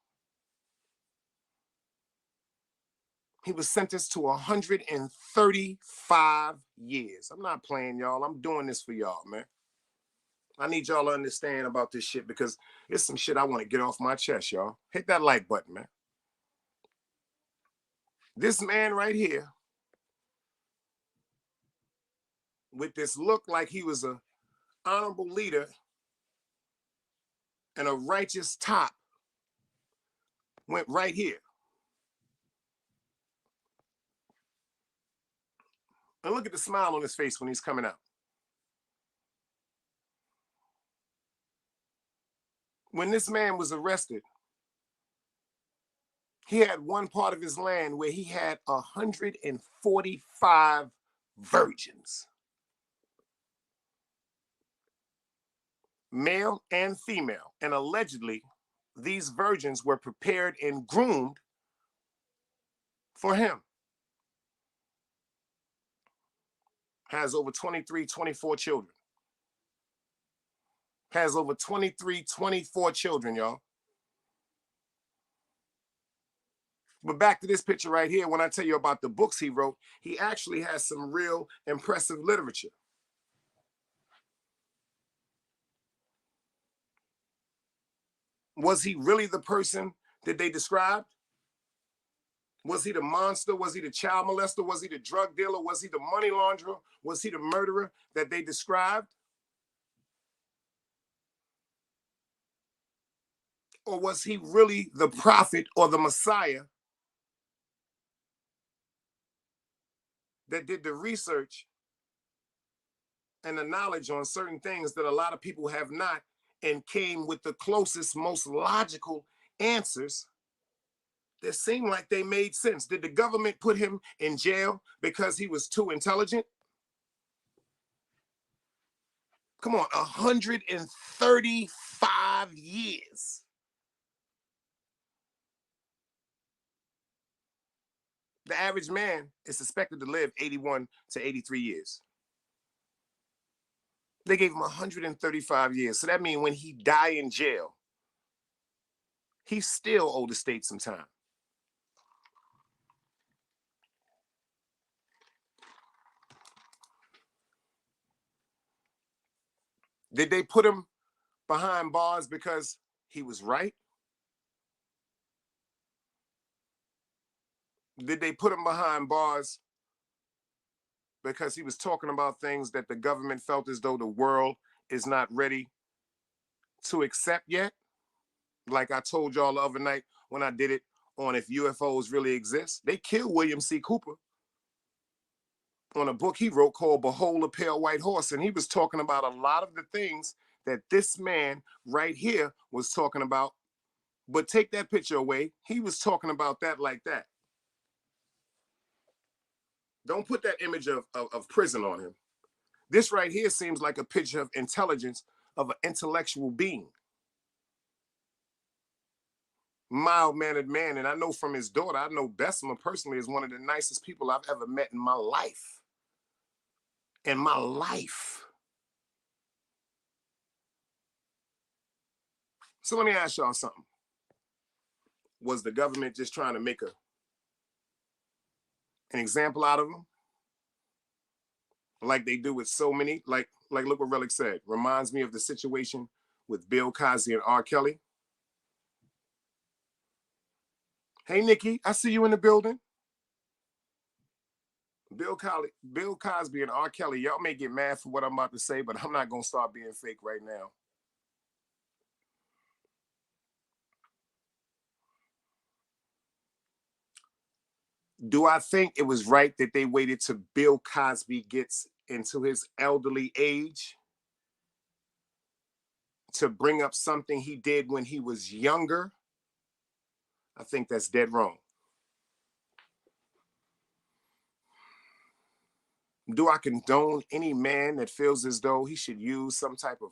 he was sentenced to 135 years. I'm not playing, y'all. I'm doing this for y'all, man. I need y'all to understand about this shit, because it's some shit I want to get off my chest, y'all. Hit that like button, man. This man right here, with this look like he was an honorable leader and a righteous top, went right here. And look at the smile on his face when he's coming out. When this man was arrested, he had one part of his land where he had 145 virgins. male and female. And allegedly, these virgins were prepared and groomed for him. Has over 23, 24 children. Has over 23, 24 children, y'all. But back to this picture right here, when I tell you about the books he wrote, he actually has some real impressive literature. Was he really the person that they described? Was he the monster? Was he the child molester? Was he the drug dealer? Was he the money launderer? Was he the murderer that they described? Or was he really the prophet or the Messiah that did the research and the knowledge on certain things that a lot of people have not, and came with the closest, most logical answers that seemed like they made sense? Did the government put him in jail because he was too intelligent? Come on, 135 years. The average man is suspected to live 81 to 83 years. They gave him 135 years. So that means when he die in jail, he still owed the state some time. Did they put him behind bars because he was right? Did they put him behind bars because he was talking about things that the government felt as though the world is not ready to accept yet? Like I told y'all the other night when I did it on if UFOs really exist. They killed William C. Cooper on a book he wrote called Behold a Pale White Horse. And he was talking about a lot of the things that this man right here was talking about. But take that picture away. He was talking about that like that. Don't put that image of prison on him. This right here seems like a picture of intelligence of an intellectual being. Mild-mannered man. And I know from his daughter, I know Bessemer personally is one of the nicest people I've ever met in my life. In my life. So let me ask y'all something. Was the government just trying to make an example out of him? Like they do with so many, like look what Relic said. Reminds me of the situation with Bill Cosby and R. Kelly. Hey, Nikki, I see you in the building. Bill Cosby and R. Kelly, y'all may get mad for what I'm about to say, but I'm not going to start being fake right now. Do I think it was right that they waited till Bill Cosby gets into his elderly age to bring up something he did when he was younger? I think that's dead wrong. Do I condone any man that feels as though he should use some type of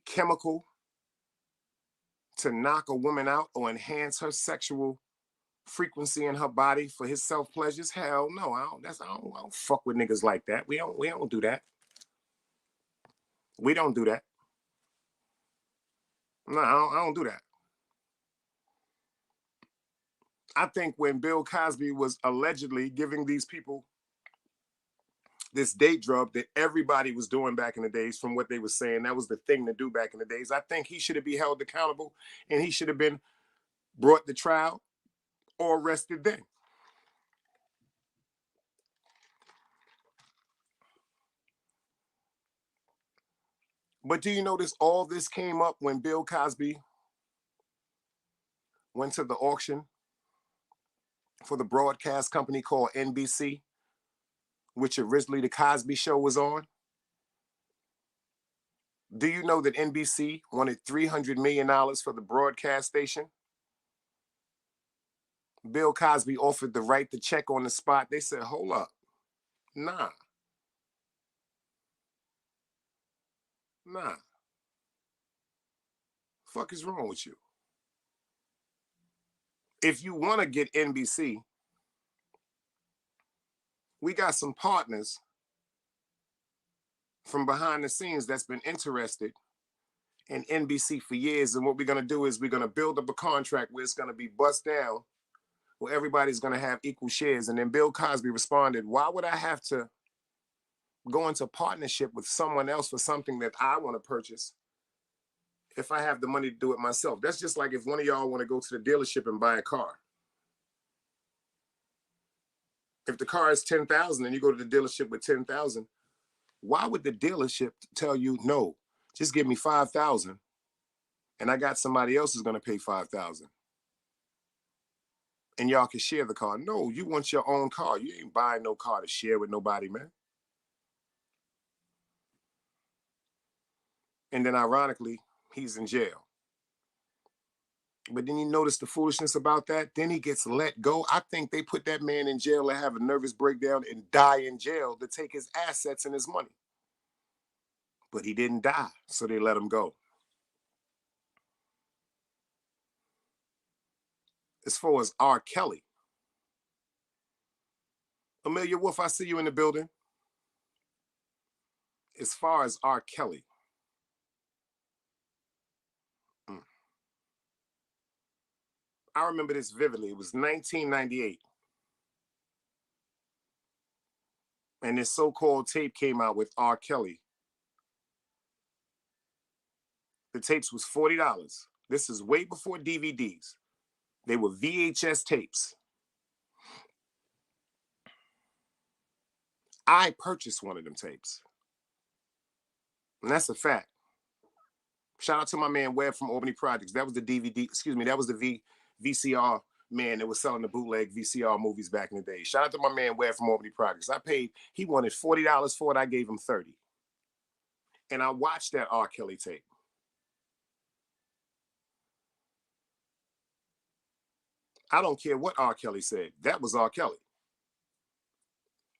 chemical to knock a woman out or enhance her sexual frequency in her body for his self-pleasures? Hell no, I don't fuck with niggas like that. We don't do that. We don't do that. No, I don't do that. I think when Bill Cosby was allegedly giving these people this date drug that everybody was doing back in the days, from what they were saying, that was the thing to do back in the days. I think he should have been held accountable and he should have been brought to trial or arrested then. But do you notice all this came up when Bill Cosby went to the auction for the broadcast company called NBC, which originally the Cosby Show was on? Do you know that NBC wanted $300 million for the broadcast station? Bill Cosby offered the right to check on the spot. They said, hold up. Nah. Nah. Fuck is wrong with you? If you want to get NBC, we got some partners from behind the scenes that's been interested in NBC for years. And what we're going to do is we're going to build up a contract where it's going to be bust down, where everybody's going to have equal shares. And then Bill Cosby responded, why would I have to go into partnership with someone else for something that I want to purchase if I have the money to do it myself? That's just like if one of y'all want to go to the dealership and buy a car. If the car is $10,000 and you go to the dealership with $10,000, why would the dealership tell you, no, just give me $5,000 and I got somebody else who's going to pay $5,000 and y'all can share the car? No, you want your own car. You ain't buying no car to share with nobody, man. And then ironically, he's in jail. But then you notice the foolishness about that. Then he gets let go. I think they put that man in jail to have a nervous breakdown and die in jail to take his assets and his money. But he didn't die, so they let him go. As far as R. Kelly, Amelia Wolf, I see you in the building. As far as R. Kelly, I remember this vividly. It was 1998. And this so-called tape came out with R. Kelly. The tapes was $40. This is way before DVDs. They were VHS tapes. I purchased one of them tapes. And that's a fact. Shout out to my man Webb from Albany Projects. That was the DVD, excuse me, that was the VCR man that was selling the bootleg VCR movies back in the day. Shout out to my man Webb from Albany Projects. He wanted $40 for it. I gave him $30. And I watched that R. Kelly tape. I don't care what R. Kelly said. That was R. Kelly.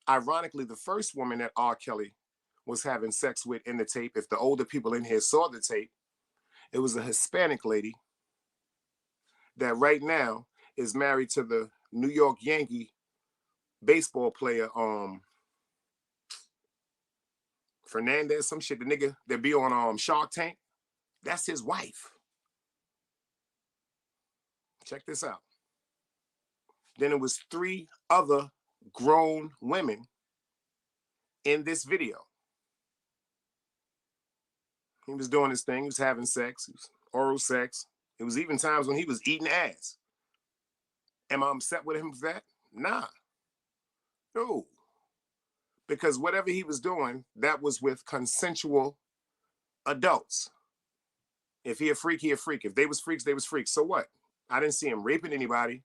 Ironically, the first woman that R. Kelly was having sex with in the tape, if the older people in here saw the tape, it was a Hispanic lady that right now is married to the New York Yankee baseball player, Fernandez, some shit, the nigga that be on Shark Tank. That's his wife. Check this out. Then it was 3 other grown women in this video. He was doing his thing. He was having sex. He was oral sex. It was even times when he was eating ass. Am I upset with him for that? Nah. No. Because whatever he was doing, that was with consensual adults. If he a freak, he a freak. If they was freaks, they was freaks. So what? I didn't see him raping anybody.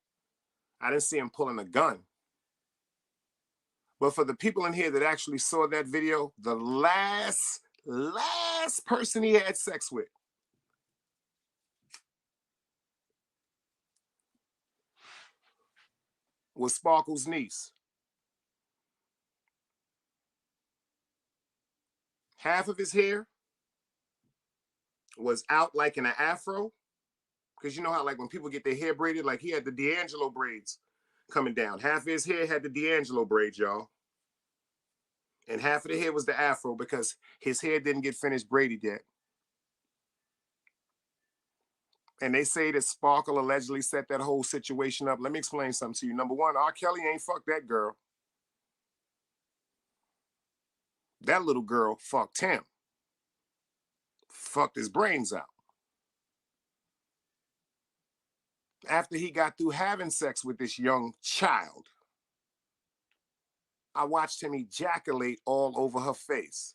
I didn't see him pulling a gun. But for the people in here that actually saw that video, the last person he had sex with was Sparkle's niece. Half of his hair was out like in an afro. Because you know how like when people get their hair braided, like he had the D'Angelo braids coming down. Half of his hair had the D'Angelo braids, y'all. And half of the hair was the afro because his hair didn't get finished braided yet. And they say that Sparkle allegedly set that whole situation up. Let me explain something to you. Number one, R. Kelly ain't fucked that girl. That little girl fucked him. Fucked his brains out. After he got through having sex with this young child, I watched him ejaculate all over her face.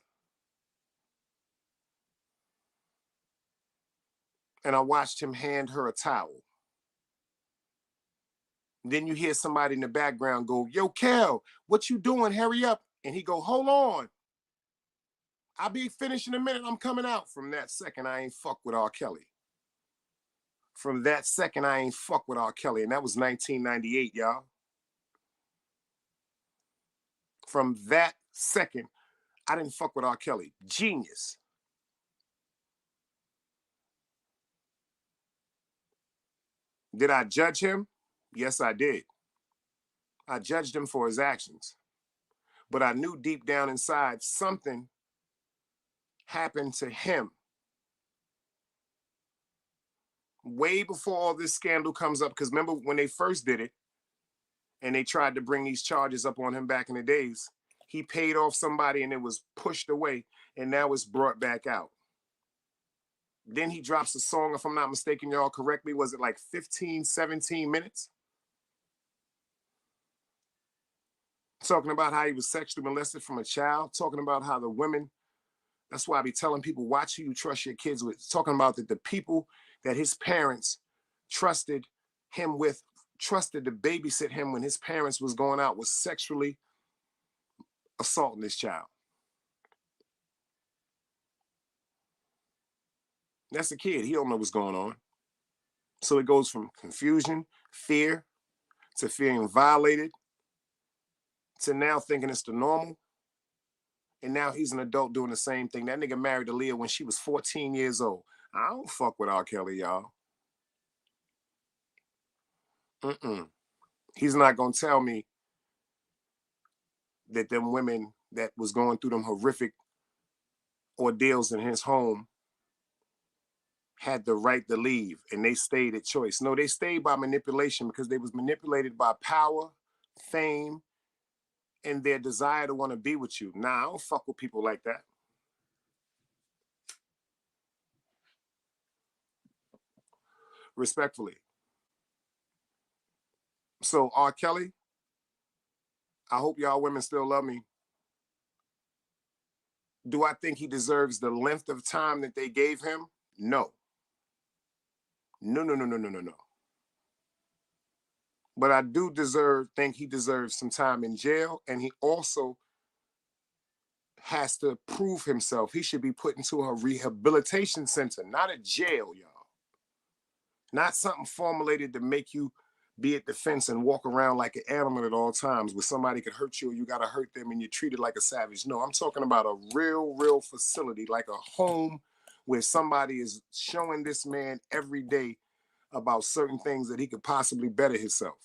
And I watched him hand her a towel. Then you hear somebody in the background go, yo, Kel, what you doing? Hurry up. And he go, hold on. I'll be finished in a minute. I'm coming out. From that second, I ain't fuck with R. Kelly. From that second, I ain't fuck with R. Kelly. And that was 1998, y'all. From that second, I didn't fuck with R. Kelly. Genius. Did I judge him? Yes, I did. I judged him for his actions. But I knew deep down inside something happened to him way before all this scandal comes up. Because remember when they first did it and they tried to bring these charges up on him back in the days, he paid off somebody and it was pushed away, and now it's brought back out. Then he drops a song, if I'm not mistaken, y'all correct me, was it like 15, 17 minutes? Talking about how he was sexually molested from a child, talking about how the women, that's why I be telling people, watch who you trust your kids with. Talking about that the people that his parents trusted him with, trusted to babysit him when his parents was going out, was sexually assaulting this child. That's a kid. He don't know what's going on. So it goes from confusion, fear, to feeling violated, to now thinking it's the normal. And now he's an adult doing the same thing. That nigga married Aaliyah when she was 14 years old. I don't fuck with R. Kelly, y'all. He's not gonna tell me that them women that was going through them horrific ordeals in his home had the right to leave and they stayed at choice. No, they stayed by manipulation because they was manipulated by power, fame, and their desire to want to be with you. Nah, I don't fuck with people like that. Respectfully. So R. Kelly, I hope y'all women still love me. Do I think he deserves the length of time that they gave him? No. No, no, no, no, no, no, no. But I do think he deserves some time in jail, and he also has to prove himself. He should be put into a rehabilitation center, not a jail, y'all. Not something formulated to make you be at the fence and walk around like an animal at all times where somebody could hurt you or you got to hurt them and you're treated like a savage. No, I'm talking about a real facility, like a home where somebody is showing this man every day about certain things that he could possibly better himself.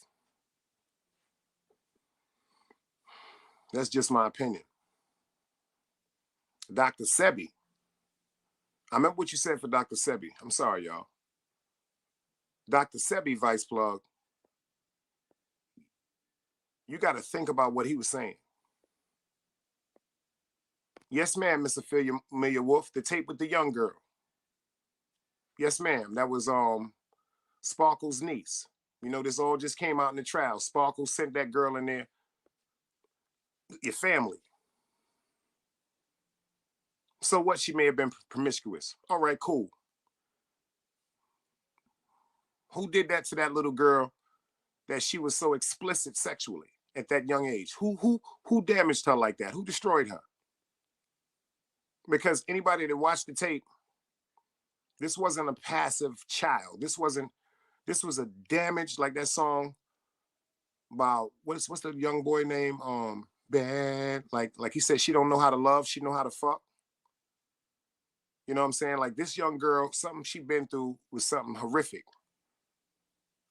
That's just my opinion. Dr. Sebi. I remember what you said for Dr. Sebi. I'm sorry, y'all. Dr. Sebi, Vice Plug, you got to think about what he was saying. Yes, ma'am, Mr. Amelia Wolf, the tape with the young girl. Yes, ma'am. That was Sparkle's niece. You know, this all just came out in the trial. Sparkle sent that girl in there. Your family. So what? She may have been promiscuous. All right, cool. Who did that to that little girl that she was so explicit sexually at that young age? Who damaged her like that? Who destroyed her? Because anybody that watched the tape, this wasn't a passive child. This was a damaged, like that song about what's the young boy name? Bad. Like he said, she don't know how to love, she know how to fuck. You know what I'm saying? Like this young girl, something she been through was something horrific.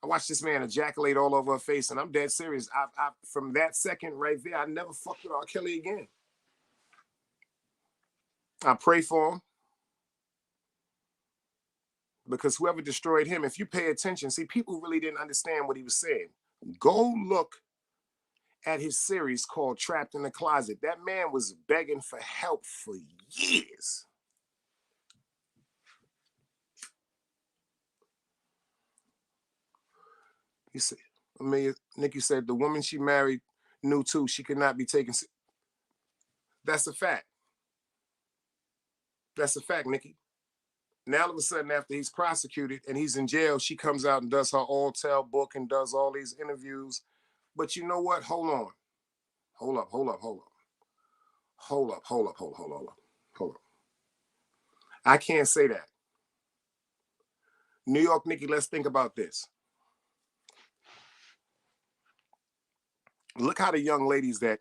I watched this man ejaculate all over her face, and I'm dead serious. I from that second right there, I never fucked with R. Kelly again. I pray for him. Because whoever destroyed him, if you pay attention, see, people really didn't understand what he was saying. Go look at his series called Trapped in the Closet. That man was begging for help for years. He said, Nikki said, the woman she married knew too, she could not be taken. That's a fact. That's a fact, Nikki. Now all of a sudden, after he's prosecuted and he's in jail, she comes out and does her all tell book and does all these interviews. But you know what? Hold on. Hold up. I can't say that. New York Nikki, let's think about this. Look how the young ladies that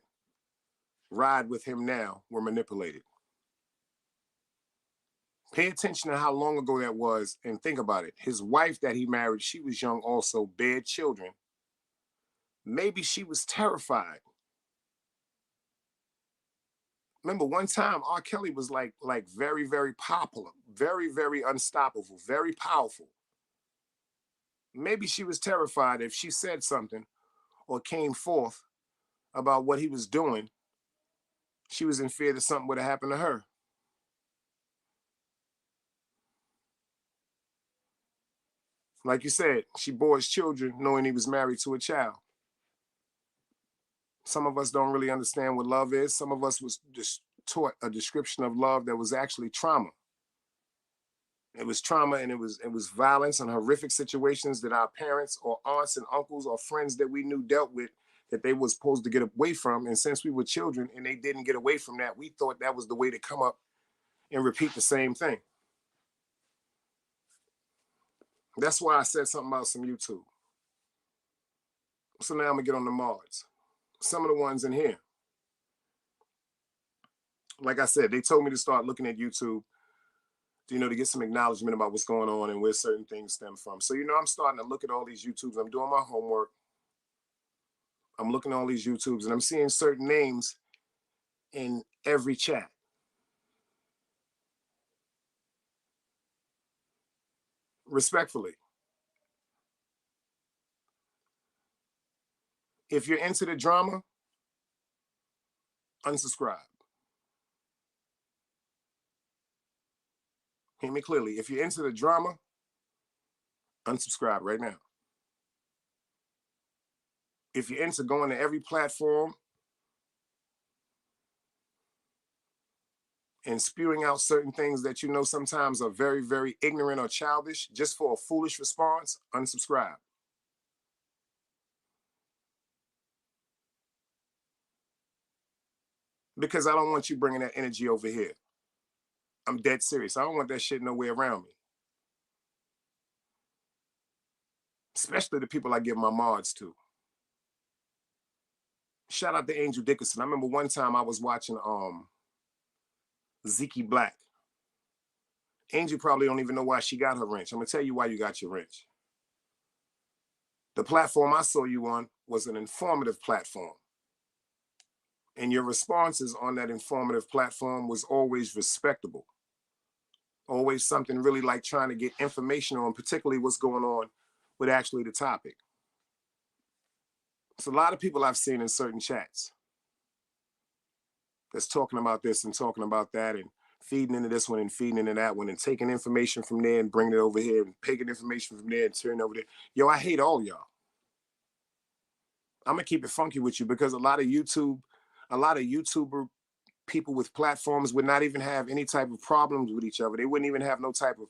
ride with him now were manipulated. Pay attention to how long ago that was and think about it. His wife that he married, she was young also, bared children. Maybe she was terrified. Remember, one time R. Kelly was like very, very popular, very, very unstoppable, very powerful. Maybe she was terrified if she said something or came forth about what he was doing, she was in fear that something would have happened to her. Like you said, she bore his children knowing he was married to a child. Some of us don't really understand what love is. Some of us was just taught a description of love that was actually trauma. It was trauma, and it was violence and horrific situations that our parents or aunts and uncles or friends that we knew dealt with, that they were supposed to get away from. And since we were children and they didn't get away from that, we thought that was the way to come up and repeat the same thing. That's why I said something about some YouTube. So now I'm gonna get on the mods. Some of the ones in here, like I said, they told me to start looking at YouTube, to get some acknowledgement about what's going on and where certain things stem from. So, I'm starting to look at all these YouTubes. I'm doing my homework. I'm looking at all these YouTubes and I'm seeing certain names in every chat. Respectfully. If you're into the drama, unsubscribe. Hear me clearly. If you're into the drama, unsubscribe right now. If you're into going to every platform and spewing out certain things that sometimes are very, very ignorant or childish just for a foolish response, unsubscribe. Because I don't want you bringing that energy over here. I'm dead serious. I don't want that shit nowhere around me. Especially the people I give my mods to. Shout out to Angel Dickinson. I remember one time I was watching Zeke Black. Angel probably don't even know why she got her wrench. I'm gonna tell you why you got your wrench. The platform I saw you on was an informative platform. And your responses on that informative platform was always respectable. Always something really like trying to get information on, particularly what's going on with actually the topic. It's a lot of people I've seen in certain chats that's talking about this and talking about that and feeding into this one and feeding into that one and taking information from there and bringing it over here and taking information from there and turning over there. Yo, I hate all y'all. I'm gonna keep it funky with you because a lot of YouTuber people with platforms would not even have any type of problems with each other. They wouldn't even have no type of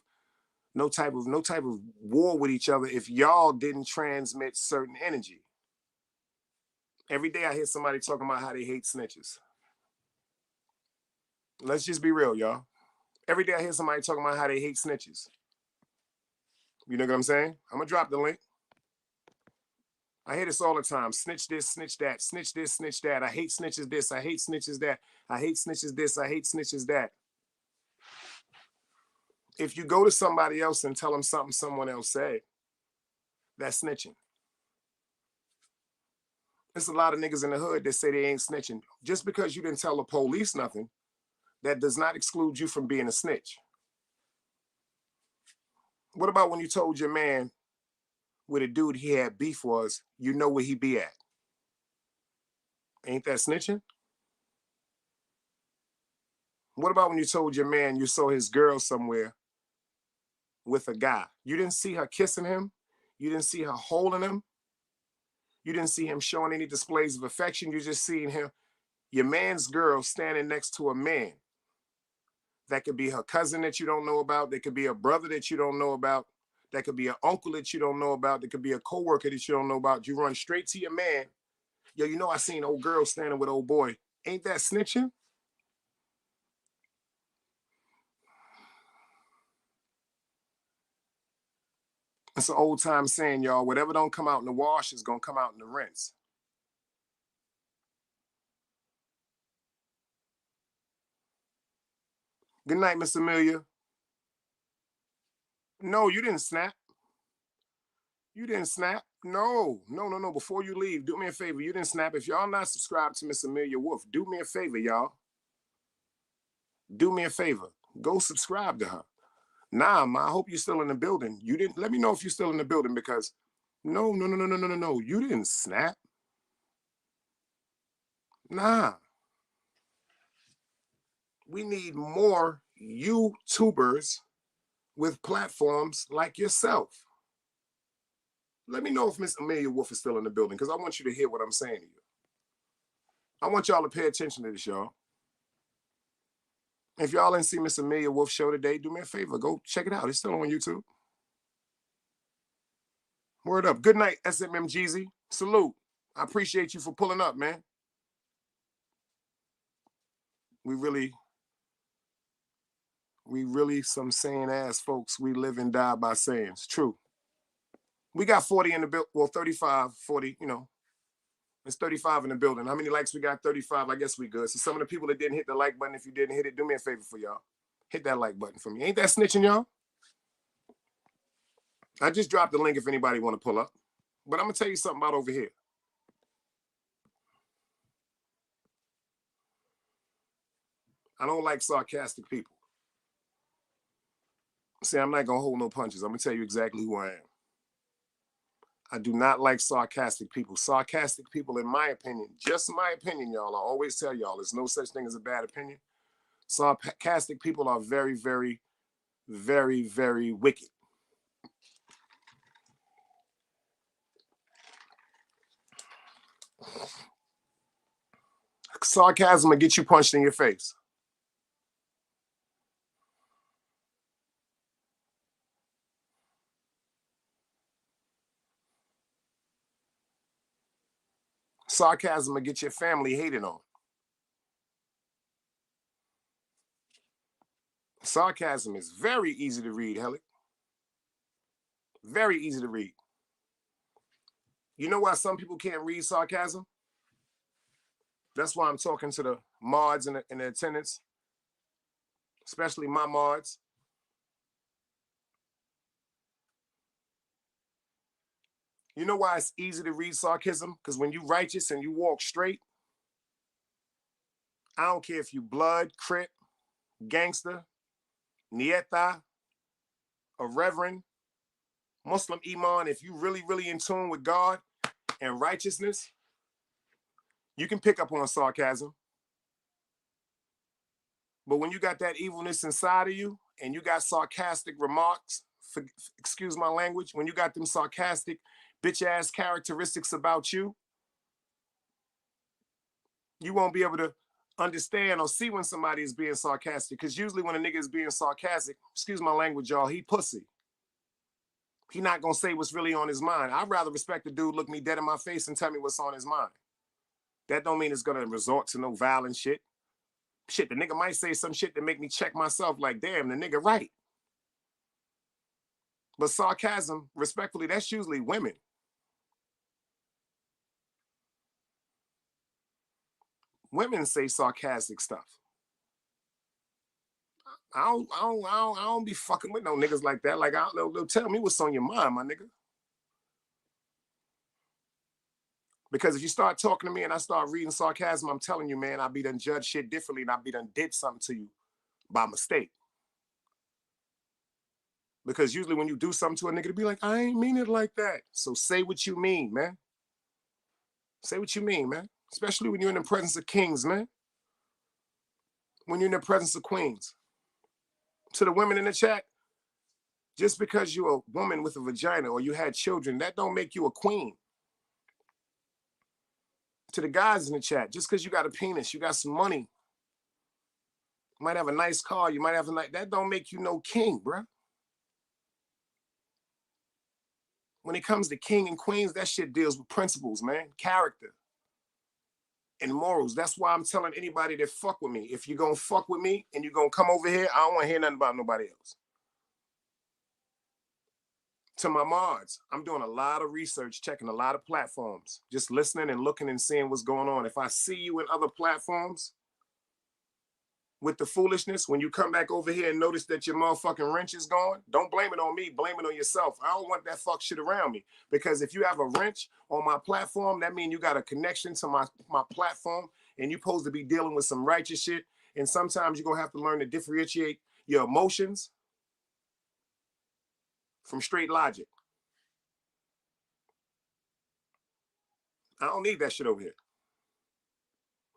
war with each other if y'all didn't transmit certain energy. Every day I hear somebody talking about how they hate snitches. Let's just be real, y'all. Every day I hear somebody talking about how they hate snitches. You know what I'm saying? I'm gonna drop the link. I hear this all the time. Snitch this, snitch that, snitch this, snitch that. I hate snitches this, I hate snitches that. I hate snitches this, I hate snitches that. If you go to somebody else and tell them something someone else said, that's snitching. There's a lot of niggas in the hood that say they ain't snitching. Just because you didn't tell the police nothing, that does not exclude you from being a snitch. What about when you told your man with a dude he had beef was, you know where he be at? Ain't that snitching? What about when you told your man you saw his girl somewhere with a guy? You didn't see her kissing him. You didn't see her holding him. You didn't see him showing any displays of affection. You just seen him, your man's girl, standing next to a man. That could be her cousin that you don't know about. That could be a brother that you don't know about. That could be an uncle that you don't know about. That could be a coworker that you don't know about. You run straight to your man. Yo, I seen old girl standing with old boy. Ain't that snitching? It's an old time saying, y'all, whatever don't come out in the wash is going to come out in the rinse. Good night, Miss Amelia. No, you didn't snap. You didn't snap. No. Before you leave, do me a favor. You didn't snap. If y'all not subscribed to Miss Amelia Wolf, do me a favor, y'all. Do me a favor. Go subscribe to her. Nah, ma, I hope you're still in the building. You didn't let me know if you're still in the building because no. You didn't snap. Nah. We need more YouTubers with platforms like yourself. Let me know if Miss Amelia Wolf is still in the building because I want you to hear what I'm saying to you. I want y'all to pay attention to this, y'all. If y'all didn't see Miss Amelia Wolf show today, do me a favor. Go check it out. It's still on YouTube. Word up. Good night, SMM Jeezy. Salute. I appreciate you for pulling up, man. We really some saying ass folks. We live and die by sayings. True. We got 40 in the build. Well, 35, 40, you know. It's 35 in the building. How many likes we got? 35. I guess we good. So some of the people that didn't hit the like button, if you didn't hit it, do me a favor for y'all. Hit that like button for me. Ain't that snitching, y'all? I just dropped the link if anybody want to pull up. But I'm going to tell you something about over here. I don't like sarcastic people. See, I'm not going to hold no punches. I'm going to tell you exactly who I am. I do not like sarcastic people. Sarcastic people, in my opinion, just my opinion, y'all, I always tell y'all, there's no such thing as a bad opinion. Sarcastic people are very, very, very, very wicked. Sarcasm will get you punched in your face. Sarcasm will get your family hated on. Sarcasm is very easy to read, Hellick. Very easy to read. You know why some people can't read sarcasm? That's why I'm talking to the mods and the attendants, especially my mods. You know why it's easy to read sarcasm? Because when you righteous and you walk straight, I don't care if you blood, crip, gangster, nieta, a reverend, Muslim imam, if you really, really in tune with God and righteousness, you can pick up on sarcasm. But when you got that evilness inside of you and you got sarcastic remarks, excuse my language, when you got them sarcastic bitch-ass characteristics about you, you won't be able to understand or see when somebody is being sarcastic. Because usually when a nigga is being sarcastic, excuse my language, y'all, he pussy. He not going to say what's really on his mind. I'd rather respect the dude look me dead in my face and tell me what's on his mind. That don't mean it's going to resort to no violent shit. Shit, the nigga might say some shit that make me check myself like, damn, the nigga right. But sarcasm, respectfully, that's usually women. Women say sarcastic stuff. I don't be fucking with no niggas like that. Like, they'll tell me what's on your mind, my nigga. Because if you start talking to me and I start reading sarcasm, I'm telling you, man, I be done judged shit differently and I be done did something to you by mistake. Because usually when you do something to a nigga, to be like, I ain't mean it like that. So say what you mean, man. Say what you mean, man. Especially when you're in the presence of kings, man. When you're in the presence of queens. To the women in the chat, just because you're a woman with a vagina or you had children, that don't make you a queen. To the guys in the chat, just because you got a penis, you got some money, you might have a nice car, you might have a nice, that don't make you no king, bruh. When it comes to king and queens, that shit deals with principles, man, character and morals. That's why I'm telling anybody that fuck with me, if you're gonna fuck with me and you're gonna come over here, I don't want to hear nothing about nobody else. To my mods, I'm doing a lot of research, checking a lot of platforms, just listening and looking and seeing what's going on. If I see you in other platforms, with the foolishness, when you come back over here and notice that your motherfucking wrench is gone, don't blame it on me, blame it on yourself. I don't want that fuck shit around me. Because if you have a wrench on my platform, that means you got a connection to my platform, and you're supposed to be dealing with some righteous shit. And sometimes you're gonna have to learn to differentiate your emotions from straight logic. I don't need that shit over here.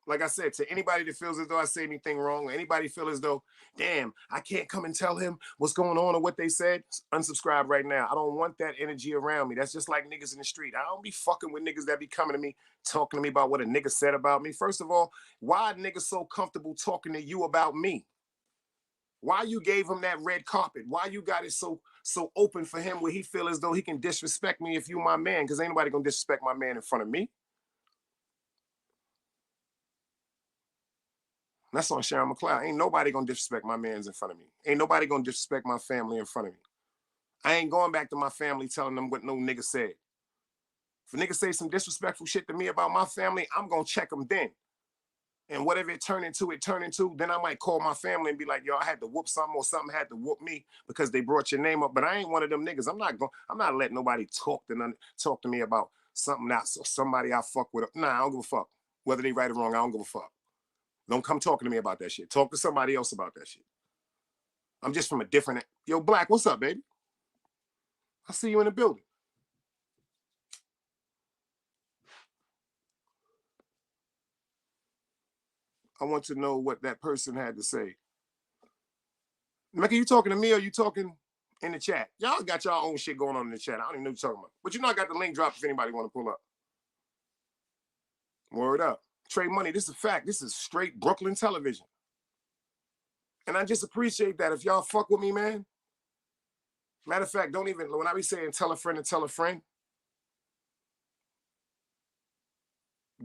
Like I said, to anybody that feels as though I say anything wrong, or anybody feel as though, damn, I can't come and tell him what's going on or what they said, unsubscribe right now. I don't want that energy around me. That's just like niggas in the street. I don't be fucking with niggas that be coming to me, talking to me about what a nigga said about me. First of all, why are niggas so comfortable talking to you about me? Why you gave him that red carpet? Why you got it so open for him where he feel as though he can disrespect me if you my man? Because ain't nobody gonna disrespect my man in front of me. That's on Sharon McLeod. Ain't nobody gonna disrespect my mans in front of me. Ain't nobody gonna disrespect my family in front of me. I ain't going back to my family telling them what no nigga said. If a nigga say some disrespectful shit to me about my family, I'm gonna check them then. And whatever it turn into, then I might call my family and be like, yo, I had to whoop something, or something had to whoop me because they brought your name up. But I ain't one of them niggas. I'm not letting nobody talk to me about something else or somebody I fuck with. Nah, I don't give a fuck. Whether they right or wrong, I don't give a fuck. Don't come talking to me about that shit. Talk to somebody else about that shit. I'm just from a different... Yo, Black, what's up, baby? I see you in the building. I want to know what that person had to say. Mecca, you talking to me or you talking in the chat? Y'all got y'all own shit going on in the chat. I don't even know what you're talking about. But you know I got the link dropped if anybody want to pull up. Word up. Trade Money, this is a fact. This is straight Brooklyn television. And I just appreciate that. If y'all fuck with me, man. Matter of fact, don't even... When I be saying tell a friend to tell a friend,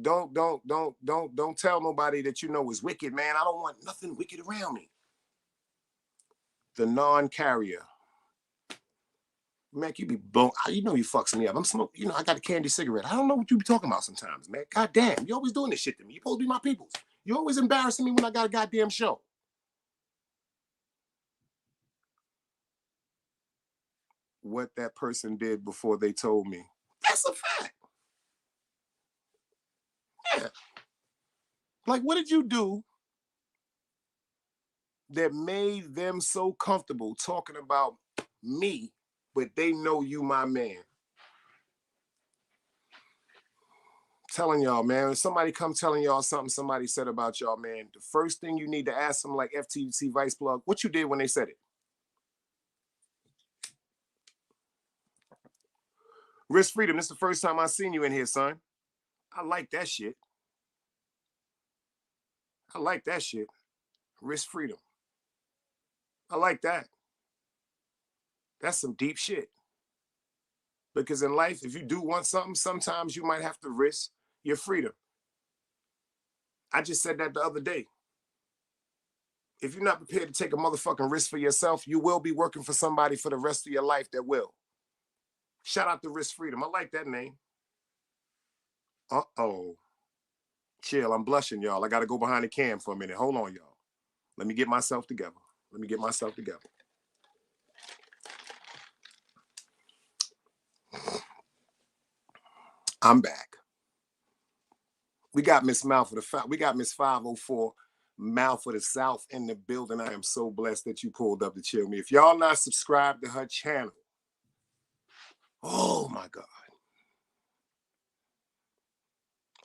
don't tell nobody that you know is wicked, man. I don't want nothing wicked around me. The non-carrier. Man, you be blown. You know you fucks me up. I'm smoking. You know, I got a candy cigarette. I don't know what you be talking about sometimes, man. God damn, you always doing this shit to me. You supposed to be my peoples. You always embarrassing me when I got a goddamn show. What that person did before they told me. That's a fact. Yeah. Like, what did you do that made them so comfortable talking about me, but they know you my man? Telling y'all, man, if somebody come telling y'all something somebody said about y'all, man, the first thing you need to ask them, like FTC Vice Plug, what you did when they said it. Risk Freedom, this is the first time I seen you in here, son. I like that shit. I like that shit. Risk Freedom. I like that. That's some deep shit. Because in life, if you do want something, sometimes you might have to risk your freedom. I just said that the other day. If you're not prepared to take a motherfucking risk for yourself, you will be working for somebody for the rest of your life that will. Shout out to Risk Freedom. I like that name. Uh-oh. Chill, I'm blushing, y'all. I got to go behind the cam for a minute. Hold on, y'all. Let me get myself together. I'm back. We got Miss Mouth of the... We got Miss 504 Mouth of the South in the building. I am so blessed that you pulled up to chill me. If y'all not subscribed to her channel, oh my God.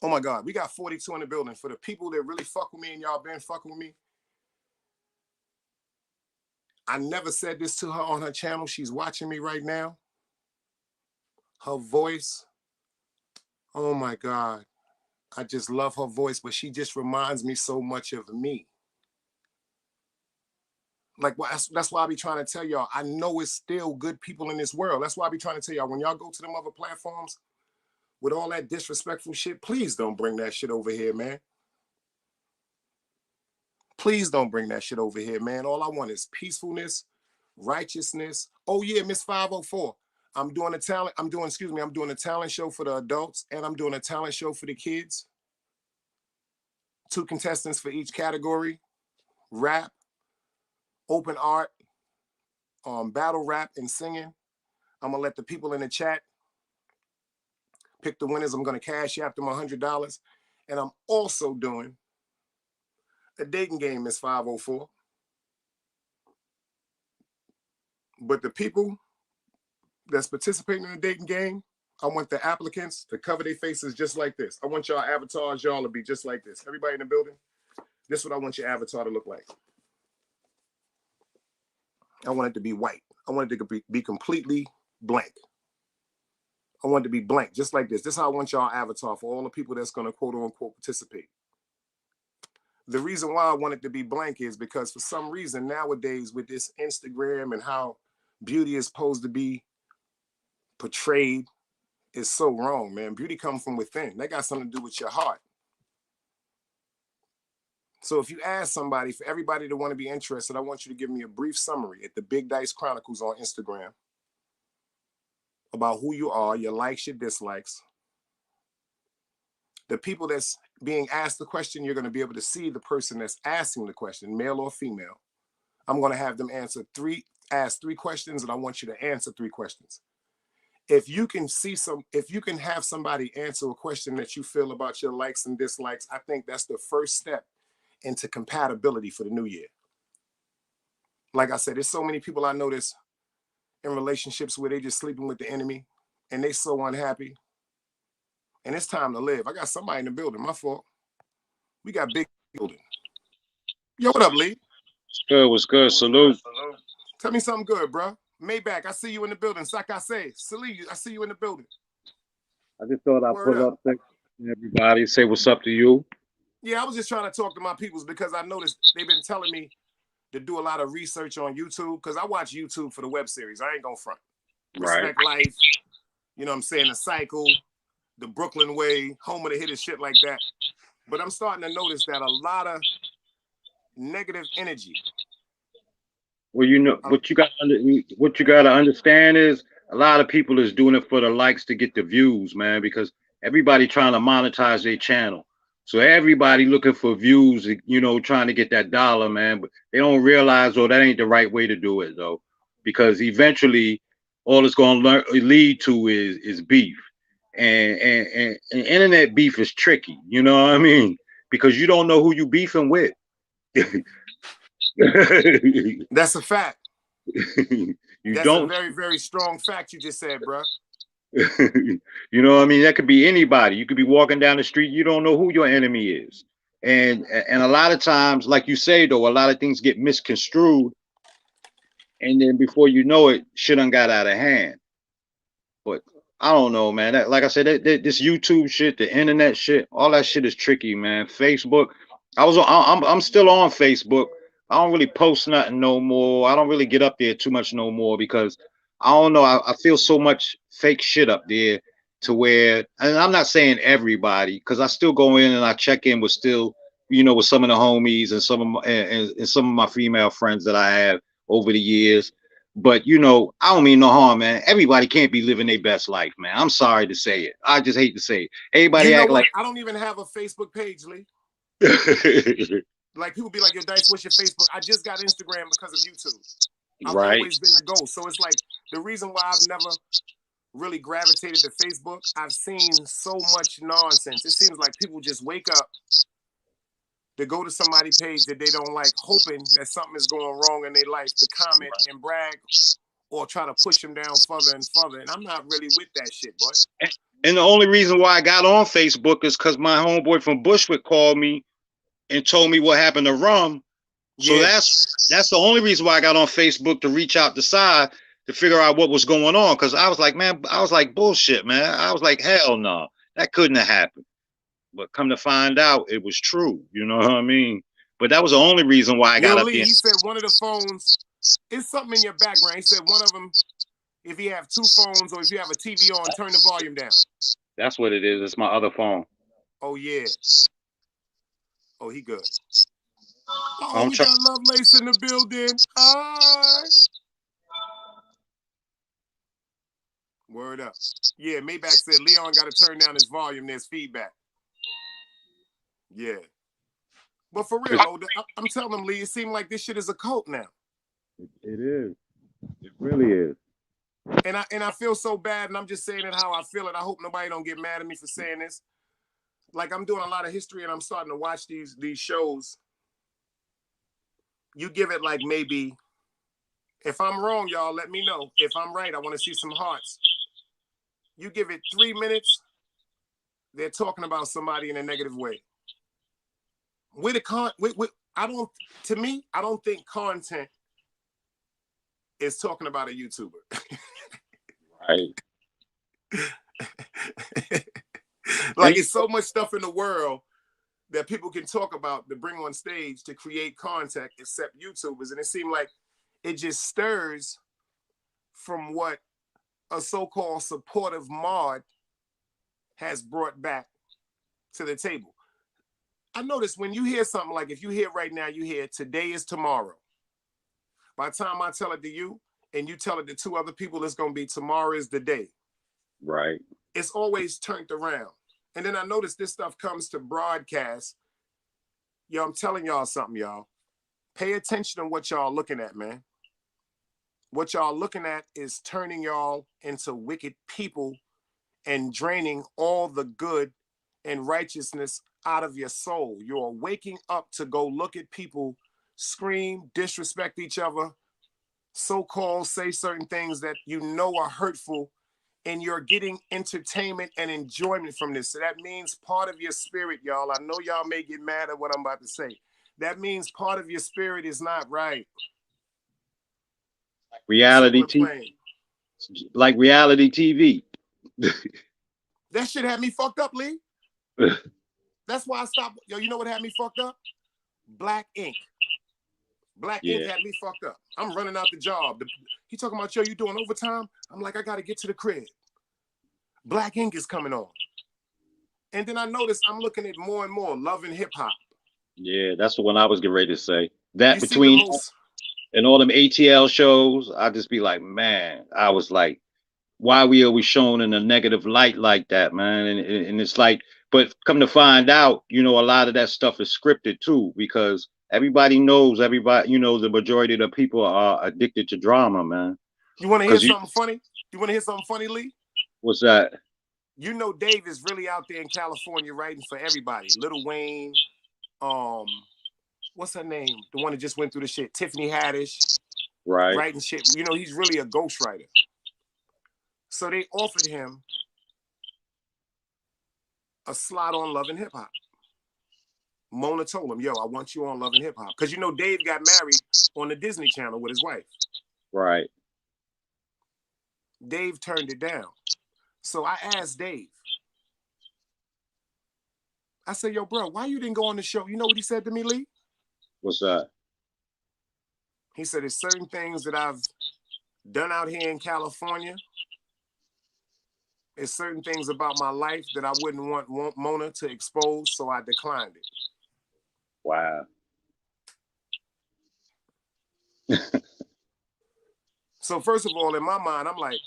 Oh my God, we got 42 in the building. For the people that really fuck with me and y'all been fucking with me, I never said this to her on her channel. She's watching me right now. Her voice, oh my God. I just love her voice, but she just reminds me so much of me. Like, that's why I be trying to tell y'all, I know it's still good people in this world. That's why I be trying to tell y'all, when y'all go to them other platforms with all that disrespectful shit, please don't bring that shit over here, man. Please don't bring that shit over here, man. All I want is peacefulness, righteousness. Oh yeah, Miss 504. I'm doing a talent show for the adults, and I'm doing a talent show for the kids. 2 contestants for each category. rap, open art, battle rap, and singing. I'm going to let the people in the chat pick the winners. I'm going to cash out them $100. And I'm also doing a dating game, Miss 504. But the people that's participating in the dating game, I want the applicants to cover their faces just like this. I want y'all avatars, y'all to be just like this. Everybody in the building, this is what I want your avatar to look like. I want it to be white. I want it to be completely blank. I want it to be blank, just like this. This is how I want y'all avatar for all the people that's going to quote unquote participate. The reason why I want it to be blank is because for some reason nowadays with this Instagram and how beauty is supposed to be portrayed is so wrong, man. Beauty comes from within. That got something to do with your heart. So if you ask somebody, for everybody to want to be interested, I want you to give me a brief summary at the Big Dice Chronicles on Instagram about who you are, your likes, your dislikes. The people that's being asked the question, you're going to be able to see the person that's asking the question, male or female. I'm going to have them ask three questions, and I want you to answer 3 questions. If you can have somebody answer a question that you feel about your likes and dislikes, I think that's the first step into compatibility for the new year. Like I said, there's so many people I notice in relationships where they just sleeping with the enemy and they so unhappy. And it's time to live. I got somebody in the building. My fault. We got big building. Yo, what up, Lee? What's good? Salute. Tell me something good, bro. Maybach, I see you in the building. Like I say, Salih, I see you in the building. I just thought I'd Word pull up. up to everybody, say what's up to you. Yeah, I was just trying to talk to my peoples because I noticed they've been telling me to do a lot of research on YouTube because I watch YouTube for the web series. I ain't gonna front. Respect Life, you know what I'm saying? The Cycle, The Brooklyn Way, Home of the Hitters, shit like that. But I'm starting to notice that a lot of negative energy. Well, you know what you got to understand is a lot of people is doing it for the likes to get the views, man, because everybody trying to monetize their channel. So everybody looking for views, you know, trying to get that dollar, man. But they don't realize, oh, that ain't the right way to do it, though, because eventually all it's going to lead to is beef, and internet beef is tricky. You know what I mean? Because you don't know who you beefing with. That's a fact. That's don't. a very, very strong fact you just said, bro. You know what I mean? That could be anybody. You could be walking down the street, you don't know who your enemy is. And a lot of times, like you say though, a lot of things get misconstrued, and then before you know it, shit done got out of hand. But I don't know, man. Like I said, this YouTube shit, the internet shit, all that shit is tricky, man. Facebook, I'm still on Facebook. I don't really post nothing no more. I don't really get up there too much no more because I don't know. I feel so much fake shit up there to where, and I'm not saying everybody, because I still go in and I check in with still, you know, with some of the homies and and some of my female friends that I have over the years. But you know, I don't mean no harm, man. Everybody can't be living their best life, man. I'm sorry to say it. I just hate to say it. You Everybody know act what? like I don't even have a Facebook page, Lee. Like people be like, yo, Dice, what's your Facebook? I just got Instagram because of YouTube. I've right. always been the goal. So it's like the reason why I've never really gravitated to Facebook, I've seen so much nonsense. It seems like people just wake up to go to somebody's page that they don't like, hoping that something is going wrong in their life, to comment and brag or try to push them down further and further. And I'm not really with that shit, boy. And the only reason why I got on Facebook is because my homeboy from Bushwick called me and told me what happened to Rum. So Yeah. that's the only reason why I got on Facebook, to reach out the side to figure out what was going on. Because I was like, man, I was like, bullshit, man. I was like, hell no, that couldn't have happened. But come to find out, it was true. You know what I mean? But that was the only reason why I Yo, got up Lee, there. he said one of the phones, it's something in your background. He said one of them, if you have 2 phones or if you have a TV on, turn the volume down. That's what it is. It's my other phone. Oh, yeah. Oh, he good. Oh, I'm we trying. got Lovelace in the building. Hi. Word up. Yeah, Maybach said Leon got to turn down his volume. There's feedback. Yeah. But for real, I'm telling them, Lee, it seems like this shit is a cult now. It is. It really is. And I feel so bad, and I'm just saying it how I feel it. I hope nobody don't get mad at me for saying this. Like, I'm doing a lot of history, and I'm starting to watch these shows. You give it like maybe, if I'm wrong, y'all, let me know. If I'm right, I want to see some hearts. You give it 3 minutes, they're talking about somebody in a negative way. To me, I don't think content is talking about a YouTuber. Right. Like, it's so much stuff in the world that people can talk about to bring on stage to create content except YouTubers. And it seemed like it just stirs from what a so-called supportive mod has brought back to the table. I notice when you hear something like, if you hear right now, you hear today is tomorrow. By the time I tell it to you and you tell it to 2 other people, it's going to be tomorrow is the day. Right. It's always turned around. And then I notice this stuff comes to broadcast. Yo, I'm telling y'all something, y'all. Pay attention to what y'all looking at, man. What y'all looking at is turning y'all into wicked people and draining all the good and righteousness out of your soul. You're waking up to go look at people scream, disrespect each other, so-called say certain things that you know are hurtful, and you're getting entertainment and enjoyment from this. So that means part of your spirit, y'all. I know y'all may get mad at what I'm about to say. That means part of your spirit is not right. Reality TV. Like reality TV. That shit had me fucked up, Lee. That's why I stopped. Yo, you know what had me fucked up? Black ink. Black ink had me fucked up. I'm running out the job. He talking about, yo, you doing overtime? I'm like, I got to get to the crib. Black ink is coming on. And then I noticed I'm looking at more and more Love and Hip Hop. Yeah, that's the one I was getting ready to say. That between and all them ATL shows, I just be like, man, I was like, why we always shown in a negative light like that, man? And it's like, but come to find out, you know, a lot of that stuff is scripted too, because everybody knows, you know, the majority of the people are addicted to drama, man. You want to hear something funny? You want to hear something funny, Lee? What's that? You know, Dave is really out there in California writing for everybody. Lil Wayne, what's her name? The one that just went through the shit, Tiffany Haddish. Right. Writing shit. You know, he's really a ghostwriter. So they offered him a slot on Love and Hip Hop. Mona told him, yo, I want you on Love and Hip Hop. Because, you know, Dave got married on the Disney Channel with his wife. Right. Dave turned it down. So I asked Dave. I said, yo, bro, why you didn't go on the show? You know what he said to me, Lee? What's that? He said, there's certain things that I've done out here in California. There's certain things about my life that I wouldn't want Mona to expose, so I declined it. Wow. So first of all, in my mind, I'm like,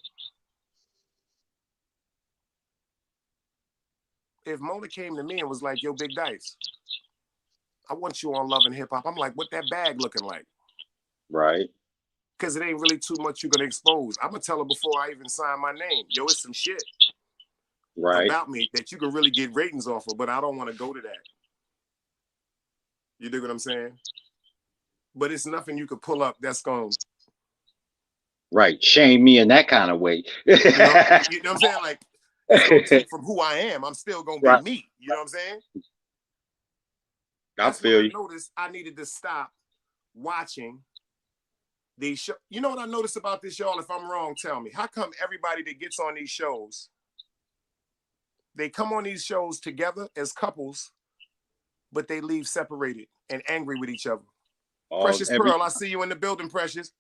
if Mona came to me and was like, yo, Big Dice, I want you on Love and Hip Hop, I'm like, what that bag looking like? Right. Because it ain't really too much you're going to expose. I'm going to tell her before I even sign my name, yo, it's some shit about me that you can really get ratings off of, but I don't want to go to that. You dig what I'm saying? But it's nothing you could pull up that's going to... Right. Shame me in that kind of way. You know what I'm saying? Like, it's going to take from who I am. I'm still going to be me. You know what I'm saying? I feel you. I noticed I needed to stop watching these shows. You know what I noticed about this, y'all? If I'm wrong, tell me. How come everybody that gets on these shows, they come on these shows together as couples, but they leave separated and angry with each other? Precious Pearl, I see you in the building, Precious.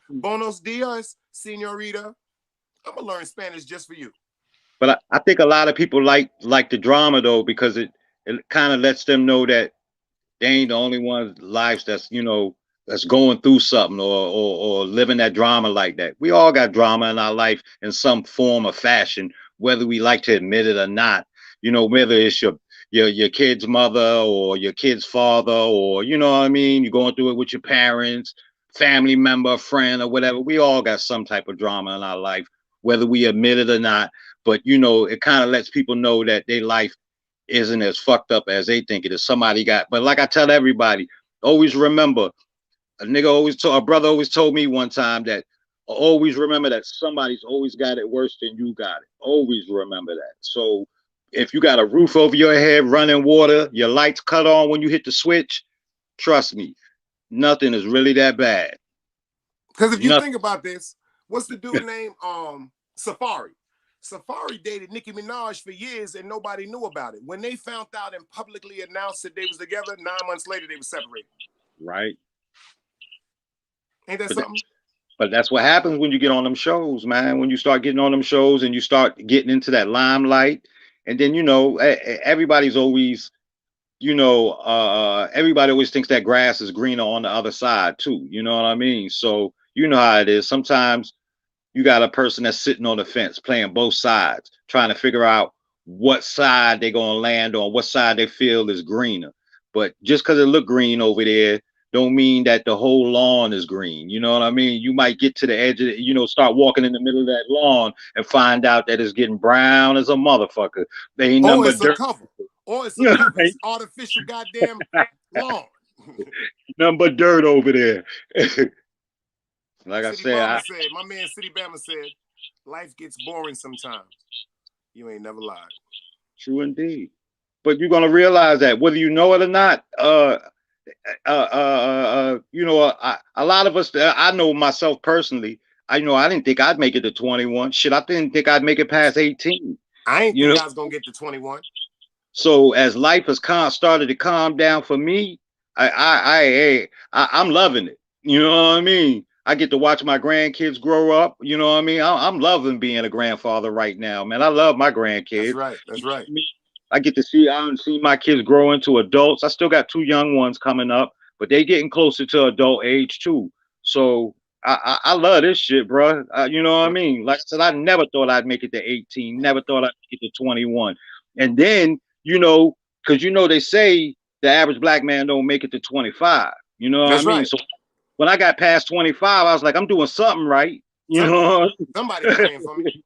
Buenos dias, señorita. I'm going to learn Spanish just for you. But I think a lot of people like the drama, though, because it kind of lets them know that they ain't the only one's lives that's, you know, that's going through something or living that drama like that. We all got drama in our life in some form or fashion, whether we like to admit it or not. You know, whether it's your kid's mother or your kid's father, or you know what I mean, you're going through it with your parents, family member, friend, or whatever. We all got some type of drama in our life, whether we admit it or not. But you know, it kind of lets people know that their life isn't as fucked up as they think it is. Somebody got, but like I tell everybody, always remember, a brother always told me one time that always remember that somebody's always got it worse than you got it. Always remember that. So if you got a roof over your head, running water, your lights cut on when you hit the switch, trust me, nothing is really that bad. Because if you Nothing. think about this, what's the dude name? Safari. Safari dated Nicki Minaj for years and nobody knew about it. When they found out and publicly announced that they was together, 9 months later they were separated. Right. Ain't that something? But that's what happens when you get on them shows, man. When you start getting on them shows and you start getting into that limelight, and then you know everybody's always, everybody always thinks that grass is greener on the other side too. You know what I mean? So you know how it is. Sometimes you got a person that's sitting on the fence playing both sides, trying to figure out what side they're gonna land on, what side they feel is greener. But just because it look green over there, don't mean that the whole lawn is green. You know what I mean? You might get to the edge of it, start walking in the middle of that lawn and find out that it's getting brown as a motherfucker. They ain't Or number it's a dirt. cover. Or it's a cover. It's artificial goddamn lawn. Number dirt over there. Like City I Bama said, my man City Bama said, life gets boring sometimes. You ain't never lied. True indeed. But you're gonna realize that whether you know it or not, a lot of us, I know myself personally, I didn't think I'd make it to 21. Shit, I didn't think I'd make it past 18. I ain't You think know, I was gonna get to 21. so as life has started to calm down for me, I'm loving it. You know what I mean? I get to watch my grandkids grow up. You know what I mean? I'm loving being a grandfather right now, man. I love my That's grandkids. right. That's right. I get to see my kids grow into adults. I still got two young ones coming up, but they getting closer to adult age too. So I love this shit, bro. You know what I mean? Like I said, I never thought I'd make it to 18. Never thought I'd make it to 21. And then because they say the average black man don't make it to 25. You know what I That's mean? right. So when I got past 25, I was like, I'm doing something right. Somebody praying for me.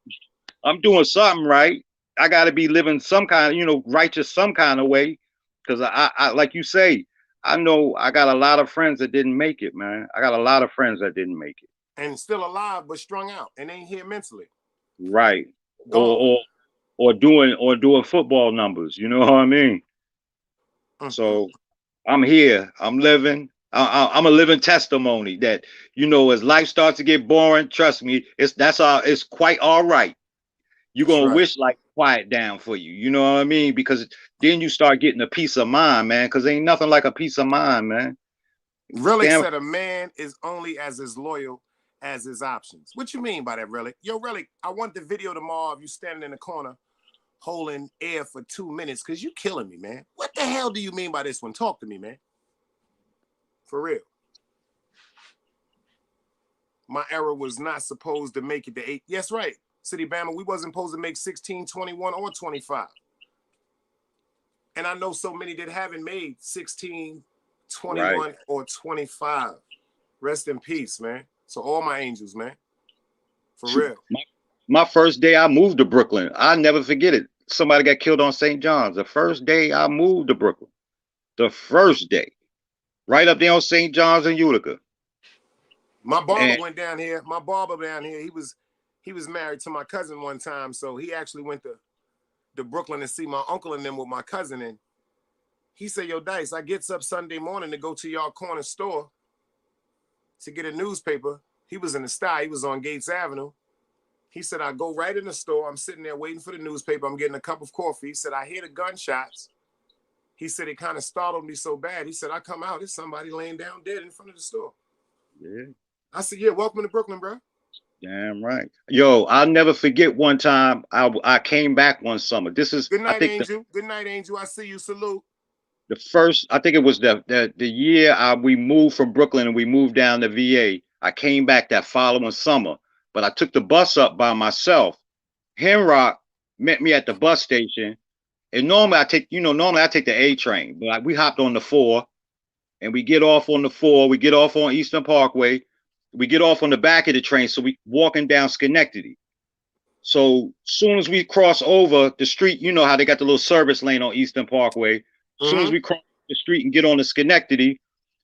I'm doing something right. I got to be living some kind of, righteous some kind of way. Because I, like you say, I know I got a lot of friends that didn't make it, man. I got a lot of friends that didn't make it. And still alive, but strung out and ain't here mentally. Right. Gone. Or doing football numbers. You know what I mean? So I'm here. I'm living. I'm a living testimony that, as life starts to get boring, trust me, it's quite all right. You're gonna wish life quiet down for you. You know what I mean? Because then you start getting a peace of mind, man. Because ain't nothing like a peace of mind, man. Relic said a man is only as loyal as his options. What you mean by that, Relic? Yo, Relic, I want the video tomorrow of you standing in the corner holding air for 2 minutes because you killing me, man. What the hell do you mean by this one? Talk to me, man. For real. My era was not supposed to make it to 8. Yes, right. City Bama, we wasn't supposed to make 16, 21, or 25. And I know so many that haven't made 16, 21, or 25. Rest in peace, man. So all my angels, man. For real. My first day I moved to Brooklyn, I'll never forget it. Somebody got killed on St. John's. The first day I moved to Brooklyn. The first day. Right up there on St. John's and Utica. My barber went down here. My barber down here, he was married to my cousin one time. So he actually went to Brooklyn to see my uncle and them with my cousin. And he said, yo, Dice, I gets up Sunday morning to go to y'all corner store to get a newspaper. He was in the style. He was on Gates Avenue. He said, I go right in the store. I'm sitting there waiting for the newspaper. I'm getting a cup of coffee. He said, I hear the gunshots. He said, it kind of startled me so bad. He said, I come out, there's somebody laying down dead in front of the store. Yeah. I said, yeah, welcome to Brooklyn, bro. Damn right. Yo, I'll never forget one time I came back one summer. This is Good night, Angel. Good night, Angel. I see you. Salute. The first, I think it was the year we moved from Brooklyn and we moved down to VA. I came back that following summer, but I took the bus up by myself. Henrock met me at the bus station, And normally I take, normally I take the A train, but like we hopped on the 4 and we get off on the 4. We get off on Eastern Parkway. We get off on the back of the train. So we walking down Schenectady. So soon as we cross over the street, you know how they got the little service lane on Eastern Parkway. Soon as we cross the street and get on the Schenectady,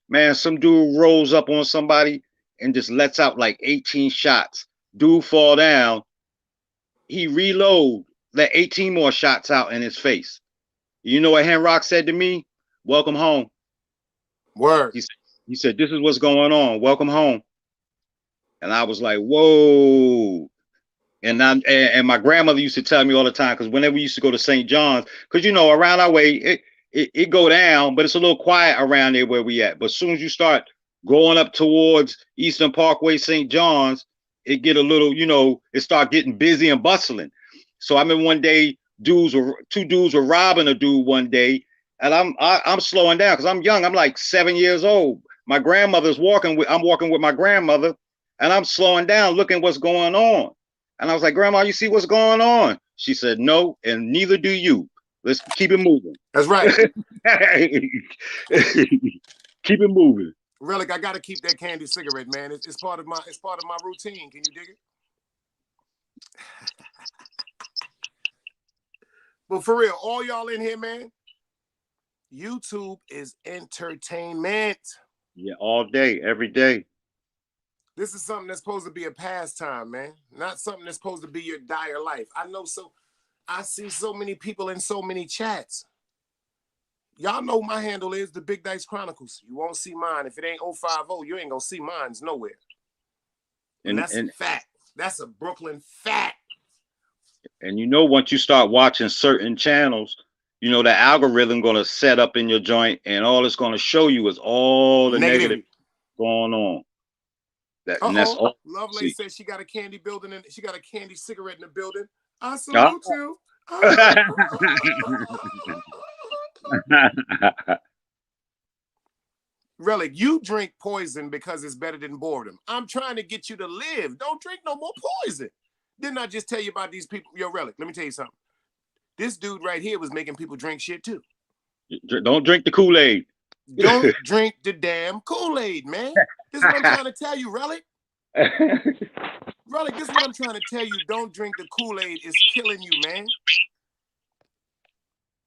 man, some dude rolls up on somebody and just lets out like 18 shots. Dude fall down. He reload, let 18 more shots out in his face. You know what Henrock said to me? Welcome home. Word. He said, this is what's going on. Welcome home. And I was like, whoa. And my grandmother used to tell me all the time, because whenever we used to go to St. John's, because around our way, it go down, but it's a little quiet around there where we at. But as soon as you start going up towards Eastern Parkway, St. John's, it get a little, it start getting busy and bustling. So I remember one day, two dudes were robbing a dude one day, and I'm slowing down because I'm young. I'm like 7 years old. My grandmother's I'm walking with my grandmother, and I'm slowing down, looking what's going on. And I was like, Grandma, you see what's going on? She said, no, and neither do you. Let's keep it moving. That's right. Keep it moving. Relic, I gotta keep that candy cigarette, man. It's part of my routine. Can you dig it? But for real, all y'all in here, man, YouTube is entertainment. Yeah, all day, every day. This is something that's supposed to be a pastime, man. Not something that's supposed to be your dire life. I see so many people in so many chats. Y'all know my handle is the Big Dice Chronicles. You won't see mine. If it ain't 050, you ain't gonna see mines nowhere. And that's a fact. That's a Brooklyn fact. And once you start watching certain channels, the algorithm gonna set up in your joint, and all it's gonna show you is all the negative going on. And that's all. Lovely says she got a candy building and she got a candy cigarette in the building. I salute you. Relic, you drink poison because it's better than boredom. I'm trying to get you to live. Don't drink no more poison. Didn't I just tell you about these people? Yo, Relic, let me tell you something. This dude right here was making people drink shit too. Don't drink the Kool-Aid. Don't drink the damn Kool-Aid, man. This is what I'm trying to tell you, Relic. Relic, this is what I'm trying to tell you. Don't drink the Kool-Aid. It's killing you, man.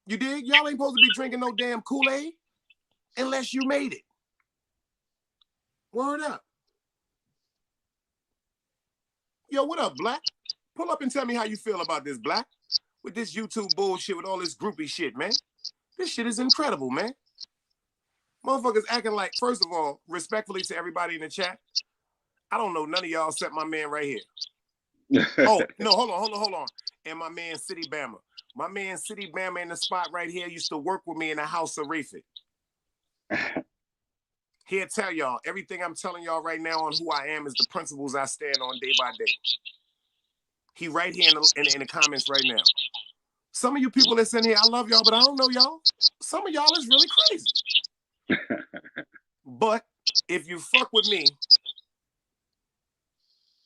You dig? Y'all ain't supposed to be drinking no damn Kool-Aid unless you made it. Word up. Yo, what up, Black? Pull up and tell me how you feel about this, Black. With this YouTube bullshit, with all this groupie shit, man. This shit is incredible, man. Motherfuckers acting like, first of all, respectfully to everybody in the chat, I don't know none of y'all except my man right here. Oh, no, hold on. And my man, City Bama. My man, City Bama in the spot right here used to work with me in the house of Rafid. He'll tell y'all, everything I'm telling y'all right now on who I am is the principles I stand on day by day. He right here in the comments right now. Some of you people that's in here, I love y'all, but I don't know y'all. Some of y'all is really crazy. But if you fuck with me,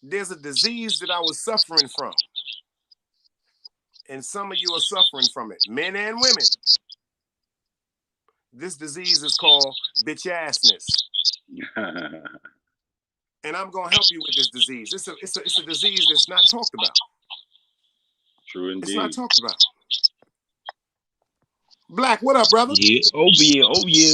there's a disease that I was suffering from. And some of you are suffering from it, men and women. This disease is called bitch-assness. And I'm going to help you with this disease. It's a disease that's not talked about. True indeed. It's not talked about. Black, what up, brother? Yeah, oh yeah,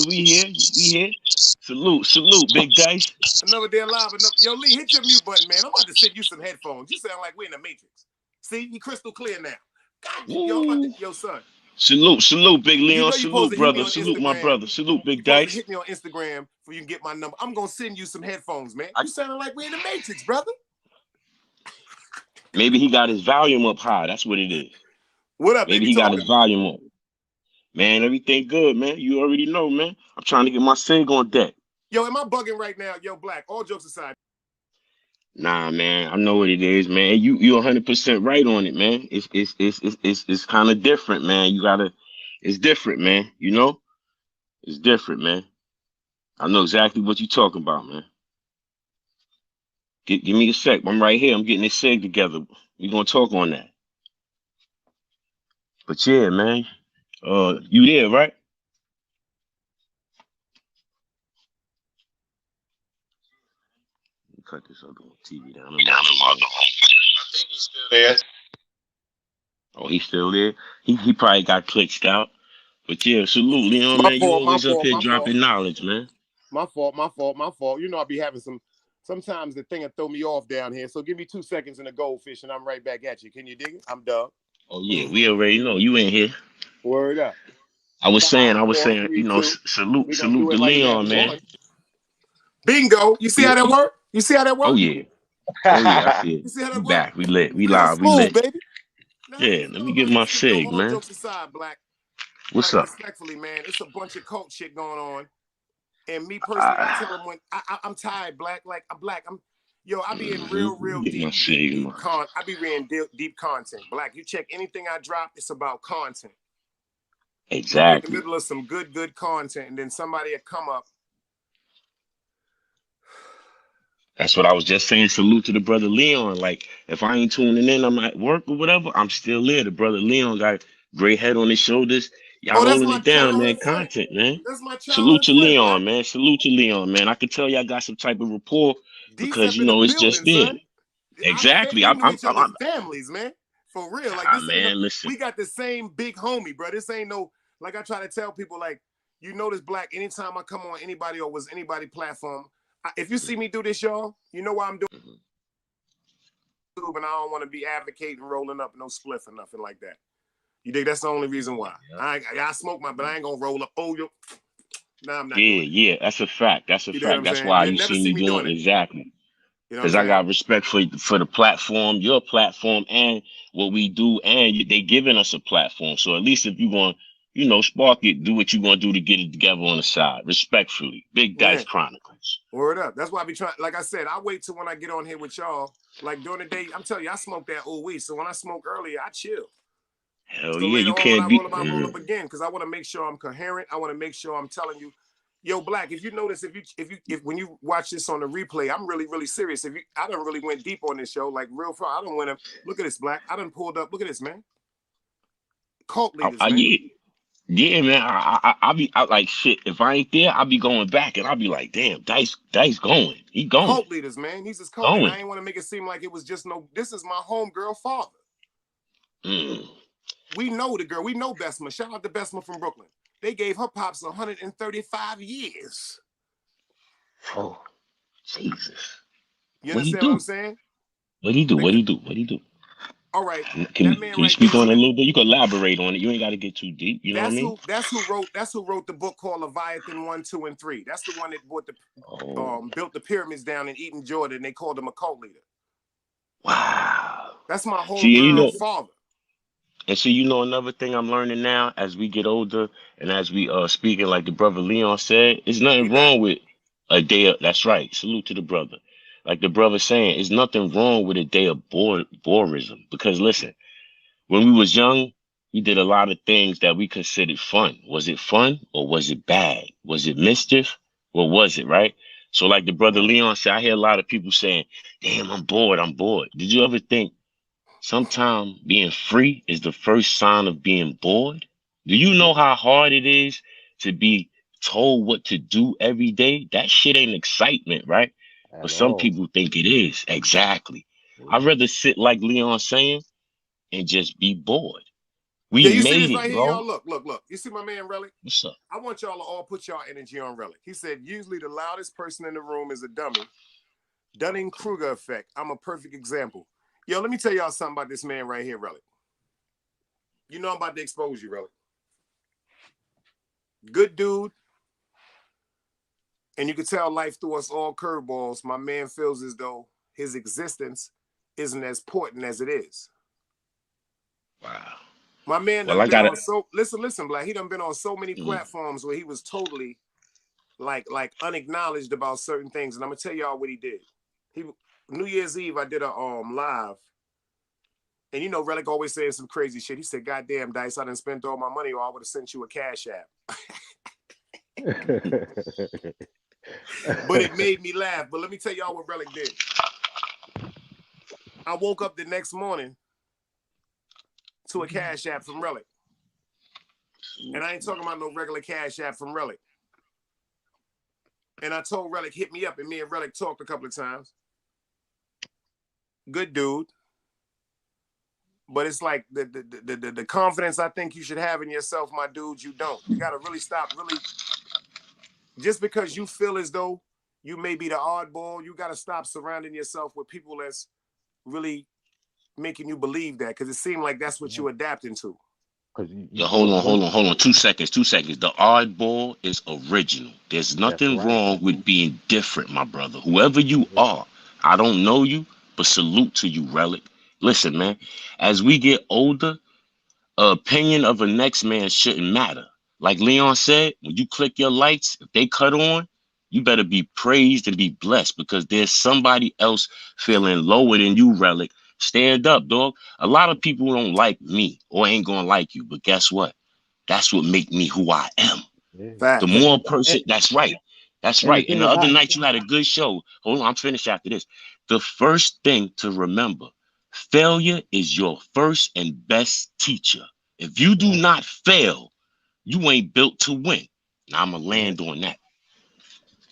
we here. Salute, Big Dice. Another day alive. Yo, Lee, hit your mute button, man. I'm about to send you some headphones. You sound like we're in the Matrix. See, you crystal clear now. God, yo, son. Salute, Big Leon. Salute, brother. Salute, my brother. Salute, Big Dice. Hit me on Instagram for you can get my number. I'm gonna send you some headphones, man. You sounding like we're in the Matrix, brother. Maybe he got his volume up high. That's what it is. What up? Maybe he got his volume up. Man, everything good, man. You already know, man. I'm trying to get my single on deck. Yo, am I bugging right now? Yo, Black, all jokes aside. Nah, man. I know what it is, man. You 100% right on it, man. It's kind of different, man. It's different, man. It's different, man. I know exactly what you're talking about, man. Give me a sec. I'm right here. I'm getting this seg together. We're gonna talk on that. But yeah, man. You there, right? Cut this other one TV down. I'm on the home. I think he's still there. Oh, he's still there. He probably got glitched out. But yeah, salute, Leon, My man. You fault, my always up fault, here my fault. dropping knowledge, man. My fault, my fault, my fault. You know I be having sometimes the thing will throw me off down here. So give me 2 seconds in the goldfish and I'm right back at you. Can you dig it? I'm done. Oh yeah, we already know you in here. Word up. I was 5, saying, 4, 3, 2. salute, We gonna do salute it to like that. Leon, man. One. Bingo. You see how that work? You see how that work? Oh yeah, oh yeah, I see it. You see how We that work? back, we lit, we Real live, we smooth, lit. baby. Now, how Yeah, you let feel me get about my this shit, though? sig, All man. jokes aside, Black. What's Like, up? respectfully, man, it's a bunch of cult shit going on. And me personally, I tell them when I'm tired, Black. Like, I'm Black. I be in real Get my deep sig, man. I be reading deep content. Black, you check anything I drop, it's about content. I'll be in the Exactly. middle of some good content, and then somebody will come up. That's what I was just saying. Salute to the brother Leon. Like, if I ain't tuning in, I'm at work or whatever, I'm still there. The brother Leon got great head on his shoulders. Y'all Oh, that's holding my it down, man. childhood friend. Content, man. That's my Salute childhood to friend, Black. Leon, man. Salute to Leon, man. I could tell y'all got some type of rapport because D-Step in the it's just building, there. son. Exactly. We knew each other's families, man. For real. Like, this ain't Man, listen. we got the same big homie, bro. This ain't no, like I try to tell people, like, you notice, Black, anytime I come on anybody or was anybody platform, if you see me do this, y'all, you know why I'm doing it, and I don't want to be advocating rolling up no spliff or nothing like that. You think that's the only reason why? I smoke but I ain't gonna roll up. Oh, yo. Nah, I'm not doing it. Yeah, that's a fact. That's a You know what fact. I'm That's saying? why You'll you never see see me me doing doing it. exactly. You know what I'm Because I saying? got respect for the platform, your platform, and what we do, and they giving us a platform. So at least if you going, spark it, do what you gonna do to get it together on the side, respectfully. Big Dice Yeah. Chronicles. Word up. That's why I be trying. Like I said, I wait till when I get on here with y'all. Like during the day, I'm telling you, I smoke that old weed. So when I smoke earlier, I chill. Hell So yeah, later you on, when I can't be. roll up again, because I want to make sure I'm coherent. I want to make sure I'm telling you, yo, Black. If you notice, if when you watch this on the replay, I'm really serious. I done really went deep on this show, like real far. I don't want to look at this, Black. I done pulled up. Look at this, man. Cult leaders, man. Yeah, man. I be like shit. If I ain't there, I'll be going back, and I'll be like, damn, Dice going. He going. Cult leaders, man. He's his cult, and I ain't want to make it seem like it was just no. This is my homegirl father. We know the girl. We know Besma. Shout out to Besma from Brooklyn. They gave her pops 135 years. Oh, Jesus. You understand what I'm saying? What he do? All right. Can That man you right speak there. on it a little bit? You can elaborate on it. You ain't got to get too deep. You know what I mean? That's who wrote the book called Leviathan 1, 2, and 3. That's the one that built the pyramids down in Eden, Jordan. They called him a cult leader. Wow. That's my homegirl father. And see, another thing I'm learning now as we get older and as we speaking, like the brother Leon said, there's nothing wrong with a day of, that's right. Salute to the brother. Like the brother saying, there's nothing wrong with a day of borism. Because listen, when we was young, we did a lot of things that we considered fun. Was it fun or was it bad? Was it mischief? What was it, right? So like the brother Leon said, I hear a lot of people saying, damn, I'm bored. Did you ever think sometimes being free is the first sign of being bored? Do you know how hard it is to be told what to do every day? That shit ain't excitement, right? But some people think it is. Exactly. I'd rather sit like Leon saying and just be bored. We You see made this it, right here, bro. y'all? Look. You see my man Relic? What's up? I want y'all to all put y'all energy on Relic. He said, usually the loudest person in the room is a dummy. Dunning-Kruger effect. I'm a perfect example. Yo, let me tell y'all something about this man right here, Relic. You know I'm about to expose you, Relic. Good dude. And you can tell life threw us all curveballs. My man feels as though his existence isn't as important as it is. Wow. My man done been on listen, Black. He done been on so many platforms where he was totally like unacknowledged about certain things. And I'm gonna tell y'all what he did. New Year's Eve, I did a live. And Relic always saying some crazy shit. He said, "God damn, Dice, I done spent all my money or I would have sent you a cash app." But it made me laugh. But let me tell y'all what Relic did. I woke up the next morning to a cash app from Relic. And I ain't talking about no regular cash app from Relic. And I told Relic, hit me up, and me and Relic talked a couple of times. Good dude. But it's like the confidence I think you should have in yourself, my dude, you don't. You got to really stop, just because you feel as though you may be the oddball, you got to stop surrounding yourself with people that's really making you believe that, because it seemed like that's what you're adapting to. Yo, hold on. 2 seconds. The oddball is original. There's nothing wrong with being different, my brother. Whoever you are, I don't know you, but salute to you, Relic. Listen, man, as we get older, opinion of a next man shouldn't matter. Like Leon said, when you click your lights, if they cut on, you better be praised and be blessed, because there's somebody else feeling lower than you, Relic. Stand up, dog. A lot of people don't like me or ain't gonna like you, but guess what? That's what make me who I am. Fact. The more person, that's right. That's And the right. thing And the other about night you had a good show. Hold on, I'm finished after this. The first thing to remember, failure is your first and best teacher. If you do not fail, you ain't built to win. Now I'm gonna land on that.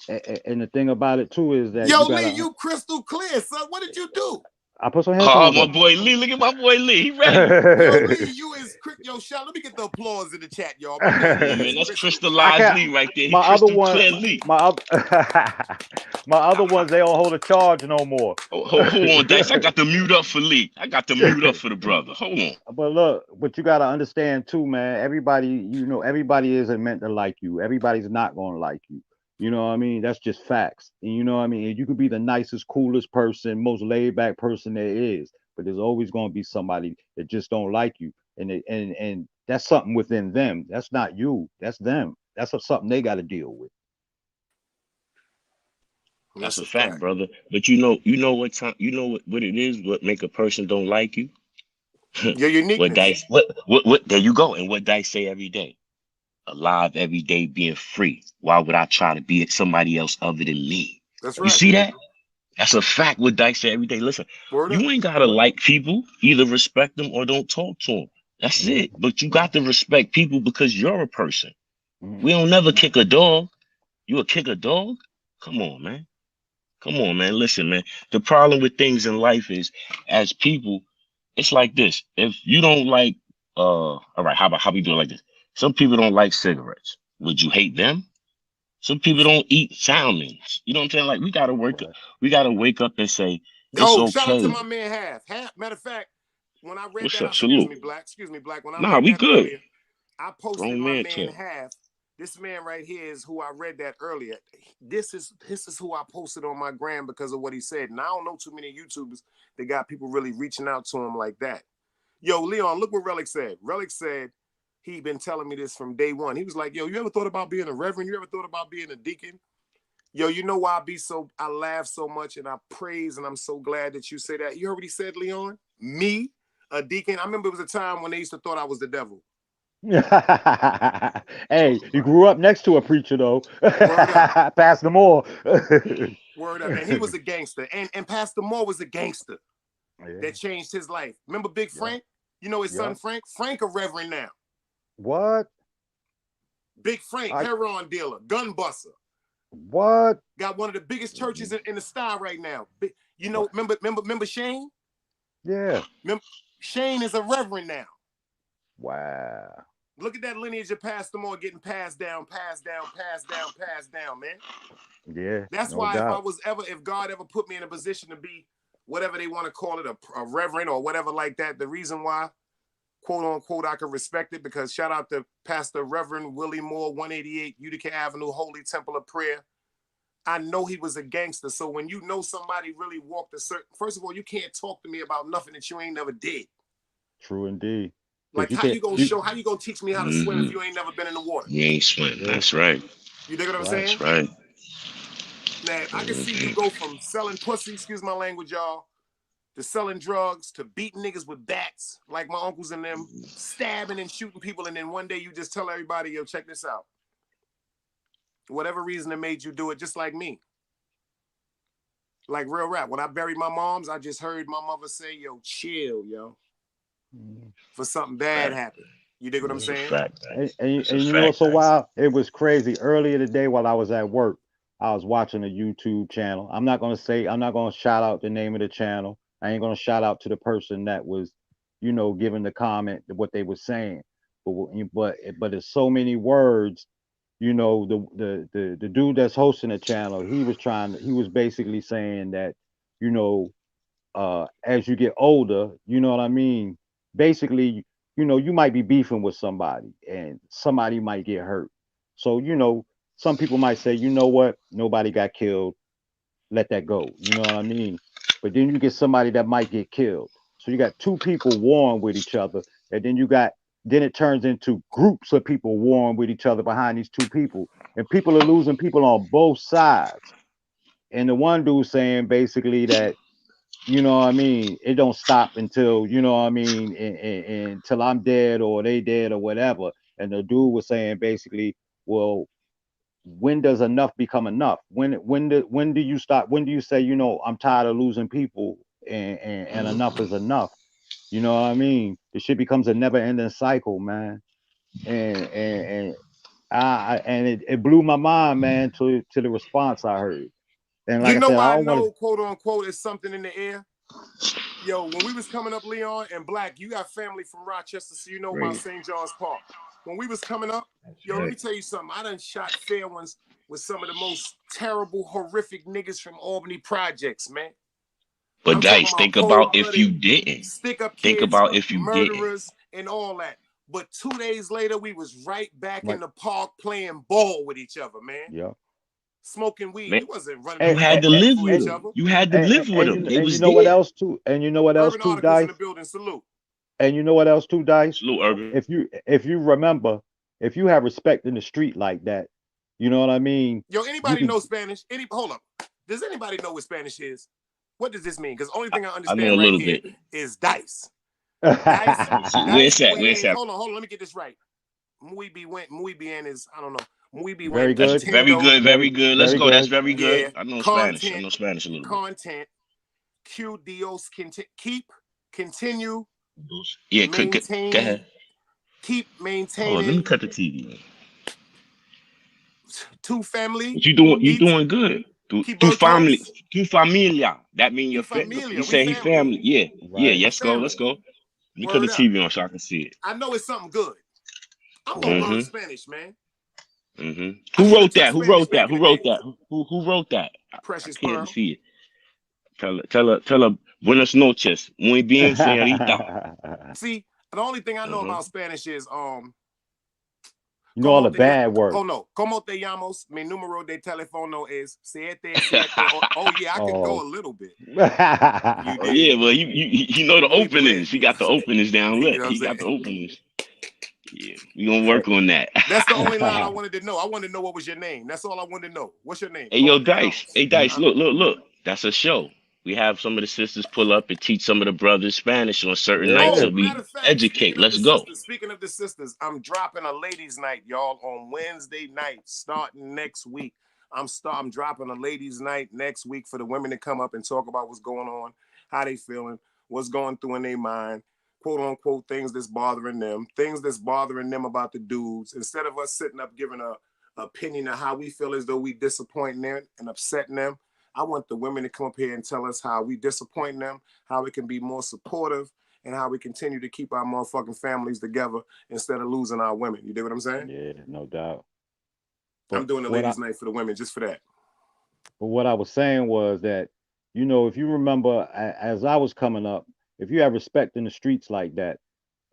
and the thing about it too is that Yo, you Lee, gotta. you crystal clear, son. What did you do? I put some Oh, headphones my on. boy Lee. Look at my boy Lee. He ready. Yo, Lee, you is yo, shout. Let me get the applause in the chat, y'all. My man Yeah, Lee man, is that's crystal I crystallized can't. Lee right there. He My other crystal one, clear Lee. my other ones, they don't hold a charge no more. Hold on, Dice. I got to mute up for Lee. I got to mute up for the brother. Hold on. But look, but you gotta understand too, man. Everybody, everybody isn't meant to like you. Everybody's not gonna like you. You know what I mean? That's just facts. And you know what I mean? And you could be the nicest, coolest person, most laid back person there is, but there's always gonna be somebody that just don't like you. And that's something within them. That's not you. That's them. That's something they gotta deal with. That's a fact, brother. But you know what time, what it is, what make a person don't like you? Your What uniqueness. Dice, what, there you go. And what Dice say every day. Alive every day, being free. Why would I try to be somebody else other than me? That's You right. see that? That's a fact what Dice say every day. Listen, Word you up. ain't gotta like people, either respect them or don't talk to them. That's it. But you got to respect people because you're a person. We don't never kick a dog. You will kick a dog? Come on, man. Come on, man. Listen, man. The problem with things in life is, as people, it's like this. If you don't like, all right, how we do it like this? Some people don't like cigarettes. Would you hate them? Some people don't eat salmons. You know what I'm saying? Like we gotta wake up and say, it's Oh, shout out to okay. my man Half. Matter of fact, when I read What's that, up? excuse Salute. me, Black. When I Nah, read we that good. earlier, I posted Grown my man man talk. Half. This man right here is who I read that earlier. This is who I posted on my gram because of what he said. And I don't know too many YouTubers that got people really reaching out to him like that. Yo, Leon, look what Relic said. Relic said he'd been telling me this from day one. He was like, yo, you ever thought about being a reverend? You ever thought about being a deacon? Yo, you know why I laugh so much and I praise and I'm so glad that you say that. You heard what he said, Leon? Me, a deacon. I remember it was a time when they used to thought I was the devil. Hey, you grew up next to a preacher though. Word up. Pastor Moore. Word up. And he was a gangster. And Pastor Moore was a gangster that changed his life. Remember Big Frank? You know his son Frank? Frank a reverend now. What? Big Frank, heroin dealer, gun buster. What? Got one of the biggest churches in the star right now. You know, remember Shane? Yeah. Shane is a reverend now. Wow. Look at that lineage of Pastor Moore getting passed down, man. Yeah. That's no why doubt. if God ever put me in a position to be whatever they want to call it, a reverend or whatever like that, the reason why, quote unquote, I could respect it, because shout out to Pastor Reverend Willie Moore, 188 Utica Avenue, Holy Temple of Prayer. I know he was a gangster. So when you know somebody really walked a certain, first of all, you can't talk to me about nothing that you ain't never did. True indeed. Like how you gonna teach me how to swim if you ain't never been in the water? You ain't swim. That's right. You dig what I'm saying? That's right. Now I can see you go from selling pussy, excuse my language, y'all, to selling drugs, to beating niggas with bats, like my uncles and them, stabbing and shooting people, and then one day you just tell everybody, yo, check this out. Whatever reason that made you do it, just like me. Like real rap. When I buried my moms, I just heard my mother say, yo, chill, yo. For something bad happened. You dig what I'm That's a saying? fact, man. That's a And you know what's fact, so man. wild? It was crazy. Earlier today while I was at work, I was watching a YouTube channel. I'm not gonna shout out the name of the channel. I ain't gonna shout out to the person that was, giving the comment what they were saying. But it's so many words. The dude that's hosting the channel, he was basically saying that, you know, as you get older, you know what I mean? Basically, you might be beefing with somebody and somebody might get hurt. So, some people might say, you know what? Nobody got killed. Let that go. You know what I mean? But then you get somebody that might get killed. So you got two people warring with each other. And then it turns into groups of people warring with each other behind these two people. And people are losing people on both sides. And the one dude saying basically that, what I mean? It don't stop until, what I mean, until I'm dead or they dead or whatever. And the dude was saying basically, well, when does enough become enough? When do you stop? When do you say, I'm tired of losing people and enough is enough? You know what I mean? The shit becomes a never ending cycle, man. And it blew my mind, man, to the response I heard. And You like I know said, I why I don't want know, quote unquote, is something in the air? Yo, when we was coming up, Leon and Black, you got family from Rochester, so you know about Right. St. John's Park. When we was coming up, That's yo, let right. me tell you something. I done shot fair ones with some of the most terrible, horrific niggas from Albany projects, man. But I'm talking Dice, about think about if cold-blooded, you didn't. stick-up Think kids, about if you didn't. murderers, and all that. But 2 days later, we was right back in right. the park playing ball with each other, man. Yeah. Smoking weed. Man, We wasn't running you And, around had and, to looking live for with each them. other. You had to live with them. They and you was know what there. else too? And you know what else Urban too, Articles in the Dice? building. Salute. And you know what else too, Dice? Salute Urban. If you remember, if you have respect in the street like that, you know what I mean. Yo, You anybody could. know Spanish? Hold up. Does anybody know what Spanish is? What does this mean? Because the only I, thing I I know a understand right little here bit. is dice. Dice, Let's see. Where's dice, that? muy Where's bien. that? Hold on. Let me get this right. Muy bien is, I don't know. Muy Very bien. That's good, very Contento. good. Very good. Let's very go. That's good. very good. Yeah. I know Spanish. I Content. know Spanish a little bit. Content. Que Dios keep, continue, Yeah, go maintain, ahead. keep Oh, let me maintaining. cut the TV. Two family. But you doing Eat. good. Keep Tu family, votos. tu familia. That mean your Keep family. He familia. We said he family. family. Yeah, yeah. Right. We Let's go. Let's family. go. Let me cut the Word up. TV on so I can see it. I know it's something good. I'm gonna learn Mm-hmm. Spanish, man. Mm-hmm. I Who even wrote took that? Who Spanish wrote back that? in Who the wrote day. that? Who wrote that? I Precious can't Pearl. see it. Tell her. Buenas noches. Muy bien, señorita. See, the only thing I know Uh-huh. about Spanish is You know all como the te llamas. bad words. Oh no, como te llamos. Mi número de teléfono es siete siete. Oh yeah, I can go Oh. a little bit. You Oh yeah, dig? well you know the Muy openings. bien. He got the openings down You lit. know what I'm He got saying? the openings. Yeah, we gonna work on that. That's the only line I wanted to know. I wanted to know what was your name. That's all I wanted to know. What's your name? Hey yo, Como te Dice. llamas? Hey Dice, look. That's a show. We have some of the sisters pull up and teach some of the brothers Spanish on certain nights, Yeah. so Oh, matter we of fact, educate. Let's go. speaking of the sisters, I'm dropping a ladies' night, y'all, on Wednesday night, starting next week. I'm dropping a ladies' night next week for the women to come up and talk about what's going on, how they feeling, what's going through in their mind, quote unquote, things that's bothering them about the dudes. Instead of us sitting up giving a opinion of how we feel as though we disappointing them and upsetting them, I want the women to come up here and tell us how we disappoint them, how we can be more supportive, and how we continue to keep our motherfucking families together instead of losing our women. You dig what I'm saying? Yeah, no doubt. I'm But doing the what I ladies' night for the women just for that. but what I was saying was that, if you remember as I was coming up, if you have respect in the streets like that,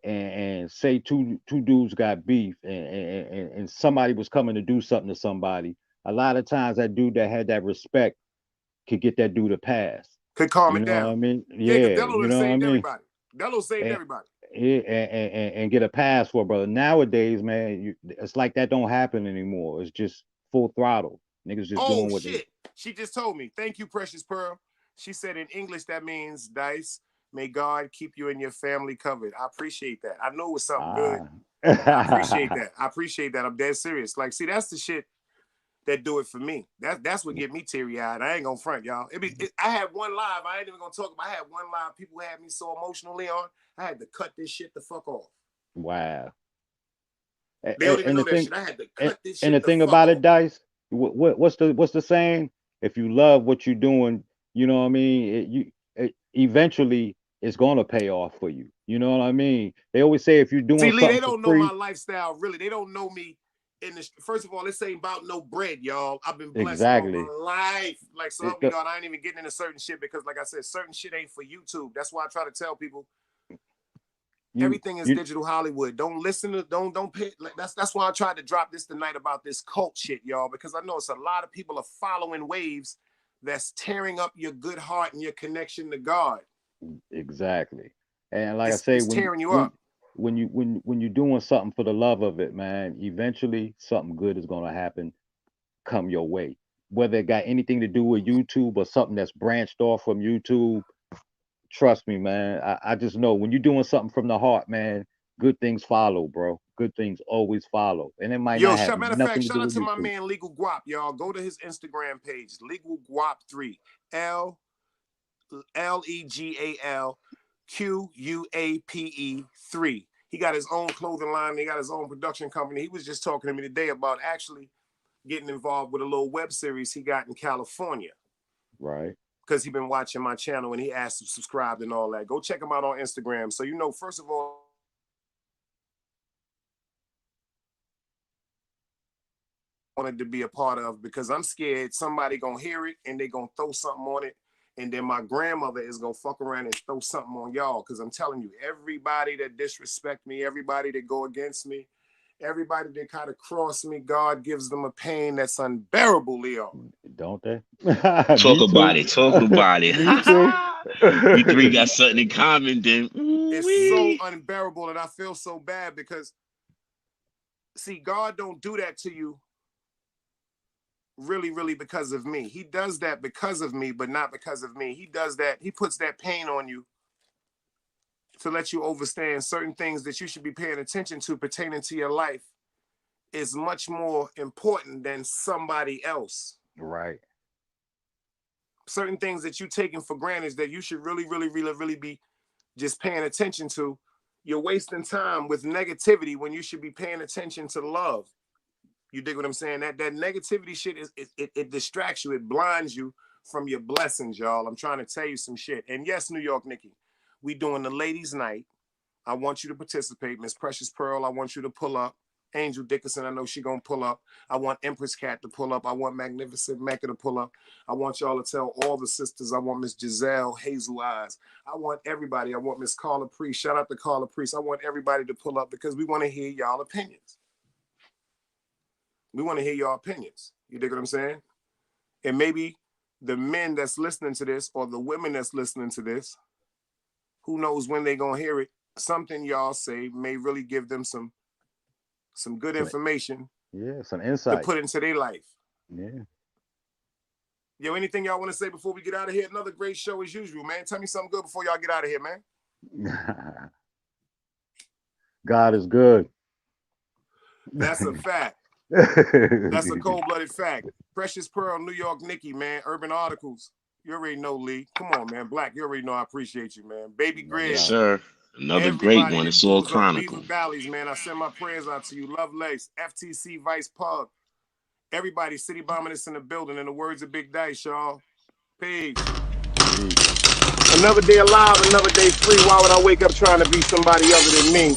and say two dudes got beef, and somebody was coming to do something to somebody, a lot of times that dude that had that respect could get that dude a pass. Could calm You it know what down. I mean? Yeah, because Yeah, Dello you done know what I saved mean? everybody. Dello saved And, everybody. yeah, and get a pass for it, brother. Nowadays, man, it's like that don't happen anymore. It's just full throttle. Niggas just Oh doing what they. shit. She just told me. Thank you, Precious Pearl. She said in English that means Dice. May God keep you and your family covered. I appreciate that. I know it was something good. Ah. I appreciate that. I appreciate that. I'm dead serious. Like, see, that's the shit that do it for me. That's what get me teary eyed. I ain't gonna front, y'all. I had one live. I ain't even gonna talk about. I had one live. People had me so emotionally on. I had to cut this shit the fuck off. Wow. They don't even And know the that thing, shit. I had to and, cut this and shit the the thing fuck about it, off. Dice, what's the saying? If you love what you're doing, you know what I mean. Eventually, it's gonna pay off for you. You know what I mean? They always say if you're doing See, Lee, they something for don't know my free, lifestyle, really. They don't know me in the first of all, this ain't about no bread, y'all. I've been blessed all exactly. my life. Like, so help It, me God, I ain't even getting into certain shit because, like I said, certain shit ain't for YouTube. That's why I try to tell people you everything is you digital Hollywood. Don't listen to don't pay. Like, that's why I tried to drop this tonight about this cult shit, y'all, because I know it's a lot of people are following waves that's tearing up your good heart and your connection to God. exactly. And like I It's say, tearing you up. when you're doing something for the love of it, man, eventually something good is gonna happen come your way. Whether it got anything to do with YouTube or something that's branched off from YouTube, trust me, man. I just know when you're doing something from the heart, man, good things follow, bro. Good things always follow. And it might Yo, not have matter of fact, nothing to shout do out with to my YouTube. man Legal Guap, y'all. Go to his Instagram page, Legal Guap 3, LEGALQUAPE 3. He got his own clothing line. He got his own production company. He was just talking to me today about actually getting involved with a little web series he got in California. Right. Because he been watching my channel and he asked to subscribe and all that. Go check him out on Instagram. So, you know, first of all, wanted to be a part of because I'm scared somebody gonna hear it and they gonna throw something on it, and then my grandmother is gonna fuck around and throw something on y'all. Because I'm telling you, everybody that disrespect me, everybody that go against me, everybody that kind of cross me, God gives them a pain that's unbearable, Leo. Don't they? Talk Me too. about it. Talk about it. Me too. We three got something in common then. It's so unbearable, and I feel so bad because, see, God don't do that to you really because of me. He does that because of me, but not because of me. He does that. He puts that pain on you to let you understand certain things that you should be paying attention to pertaining to your life is much more important than somebody else. Right. Certain things that you taking for granted that you should really be just paying attention to. You're wasting time with negativity when you should be paying attention to love. You dig what I'm saying? That negativity shit it distracts you. It blinds you from your blessings, y'all. I'm trying to tell you some shit. And yes, New York Nikki, we doing the ladies' night. I want you to participate. Miss Precious Pearl, I want you to pull up. Angel Dickinson, I know she gonna pull up. I want Empress Cat to pull up. I want Magnificent Mecca to pull up. I want y'all to tell all the sisters. I want Miss Giselle, Hazel Eyes. I want everybody. I want Miss Carla Priest. Shout out to Carla Priest. I want everybody to pull up because we want to hear y'all opinions. We want to hear your opinions. You dig what I'm saying? And maybe the men that's listening to this or the women that's listening to this, who knows when they're going to hear it, something y'all say may really give them some good information. Yeah, some insight to put into their life. Yeah. Yo, anything y'all want to say before we get out of here? Another great show as usual, man. Tell me something good before y'all get out of here, man. God is good. That's a fact. That's a cold-blooded fact. Precious Pearl, New York Nikki, man. Urban Articles. You already know, Lee. Come on, man. Black, you already know I appreciate you, man. Baby Grid. Yes, sir. Another Everybody great one. that It's all pulls up chronicle. Beaver Valleys, man. I send my prayers out to you. Love Lace, FTC Vice Pug. Everybody, City Bombing us in the building. In the words of Big Dice, y'all. Peace. Another day alive, another day free. Why would I wake up trying to be somebody other than me?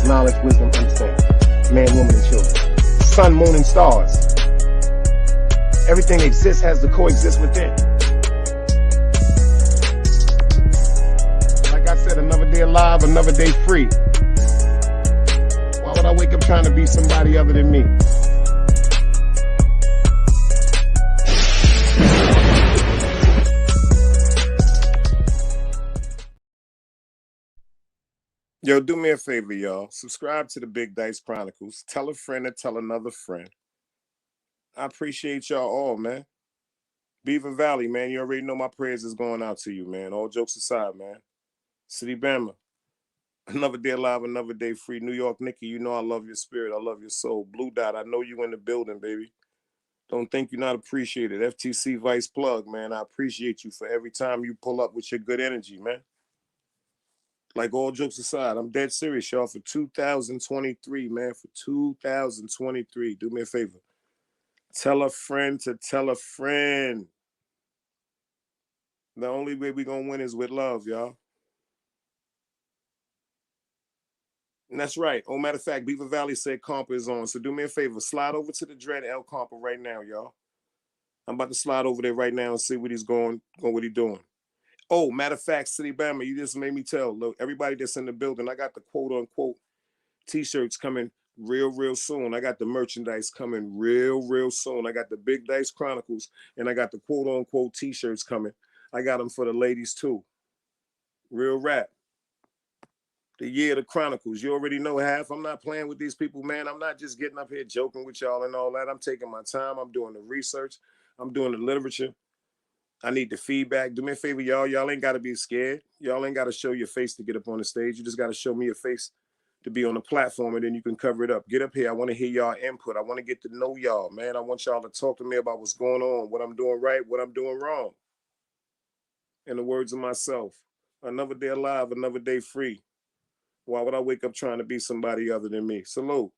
Knowledge, wisdom, understanding. Man, woman, and children. Sun, moon, and stars. Everything that exists has to coexist within. Like I said, another day alive, another day free. Why would would I wake up trying to be somebody other than me? Yo, do me a favor, y'all. Subscribe to the Big Dice Chronicles. Tell a friend to tell another friend. I appreciate y'all all, man. Beaver Valley, man, you already know my prayers is going out to you, man. All jokes aside, man. City Bama, another day alive, another day free. New York, Nikki, you know I love your spirit. I love your soul. Blue Dot, I know you in the building, baby. Don't think you're not appreciated. FTC Vice Plug, man, I appreciate you for every time you pull up with your good energy, man. Like, all jokes aside, I'm dead serious, y'all, for 2023, man, for 2023. Do me a favor. Tell a friend to tell a friend. The only way we gonna win is with love, y'all. And that's right. Oh, matter of fact, Beaver Valley said Compa is on. So do me a favor. Slide over to the Dread L Compa right now, y'all. I'm about to slide over there right now and see what he's what he's doing. Oh, matter of fact, City Bama, you just made me tell. Look, everybody that's in the building, I got the quote unquote t-shirts coming real soon. I got the merchandise coming real soon. I got the Big Dice Chronicles and I got the quote unquote t-shirts coming. I got them for the ladies too. Real rap. The year of the Chronicles. You already know half. I'm not playing with these people, man. I'm not just getting up here joking with y'all and all that. I'm taking my time. I'm doing the research. I'm doing the literature. I need the feedback. Do me a favor, y'all. Y'all ain't got to be scared. Y'all ain't got to show your face to get up on the stage. You just got to show me your face to be on the platform, and then you can cover it up. Get up here. I want to hear y'all input. I want to get to know y'all, man. I want y'all to talk to me about what's going on, what I'm doing right, what I'm doing wrong. In the words of myself, another day alive, another day free. Why would I wake up trying to be somebody other than me? Salute.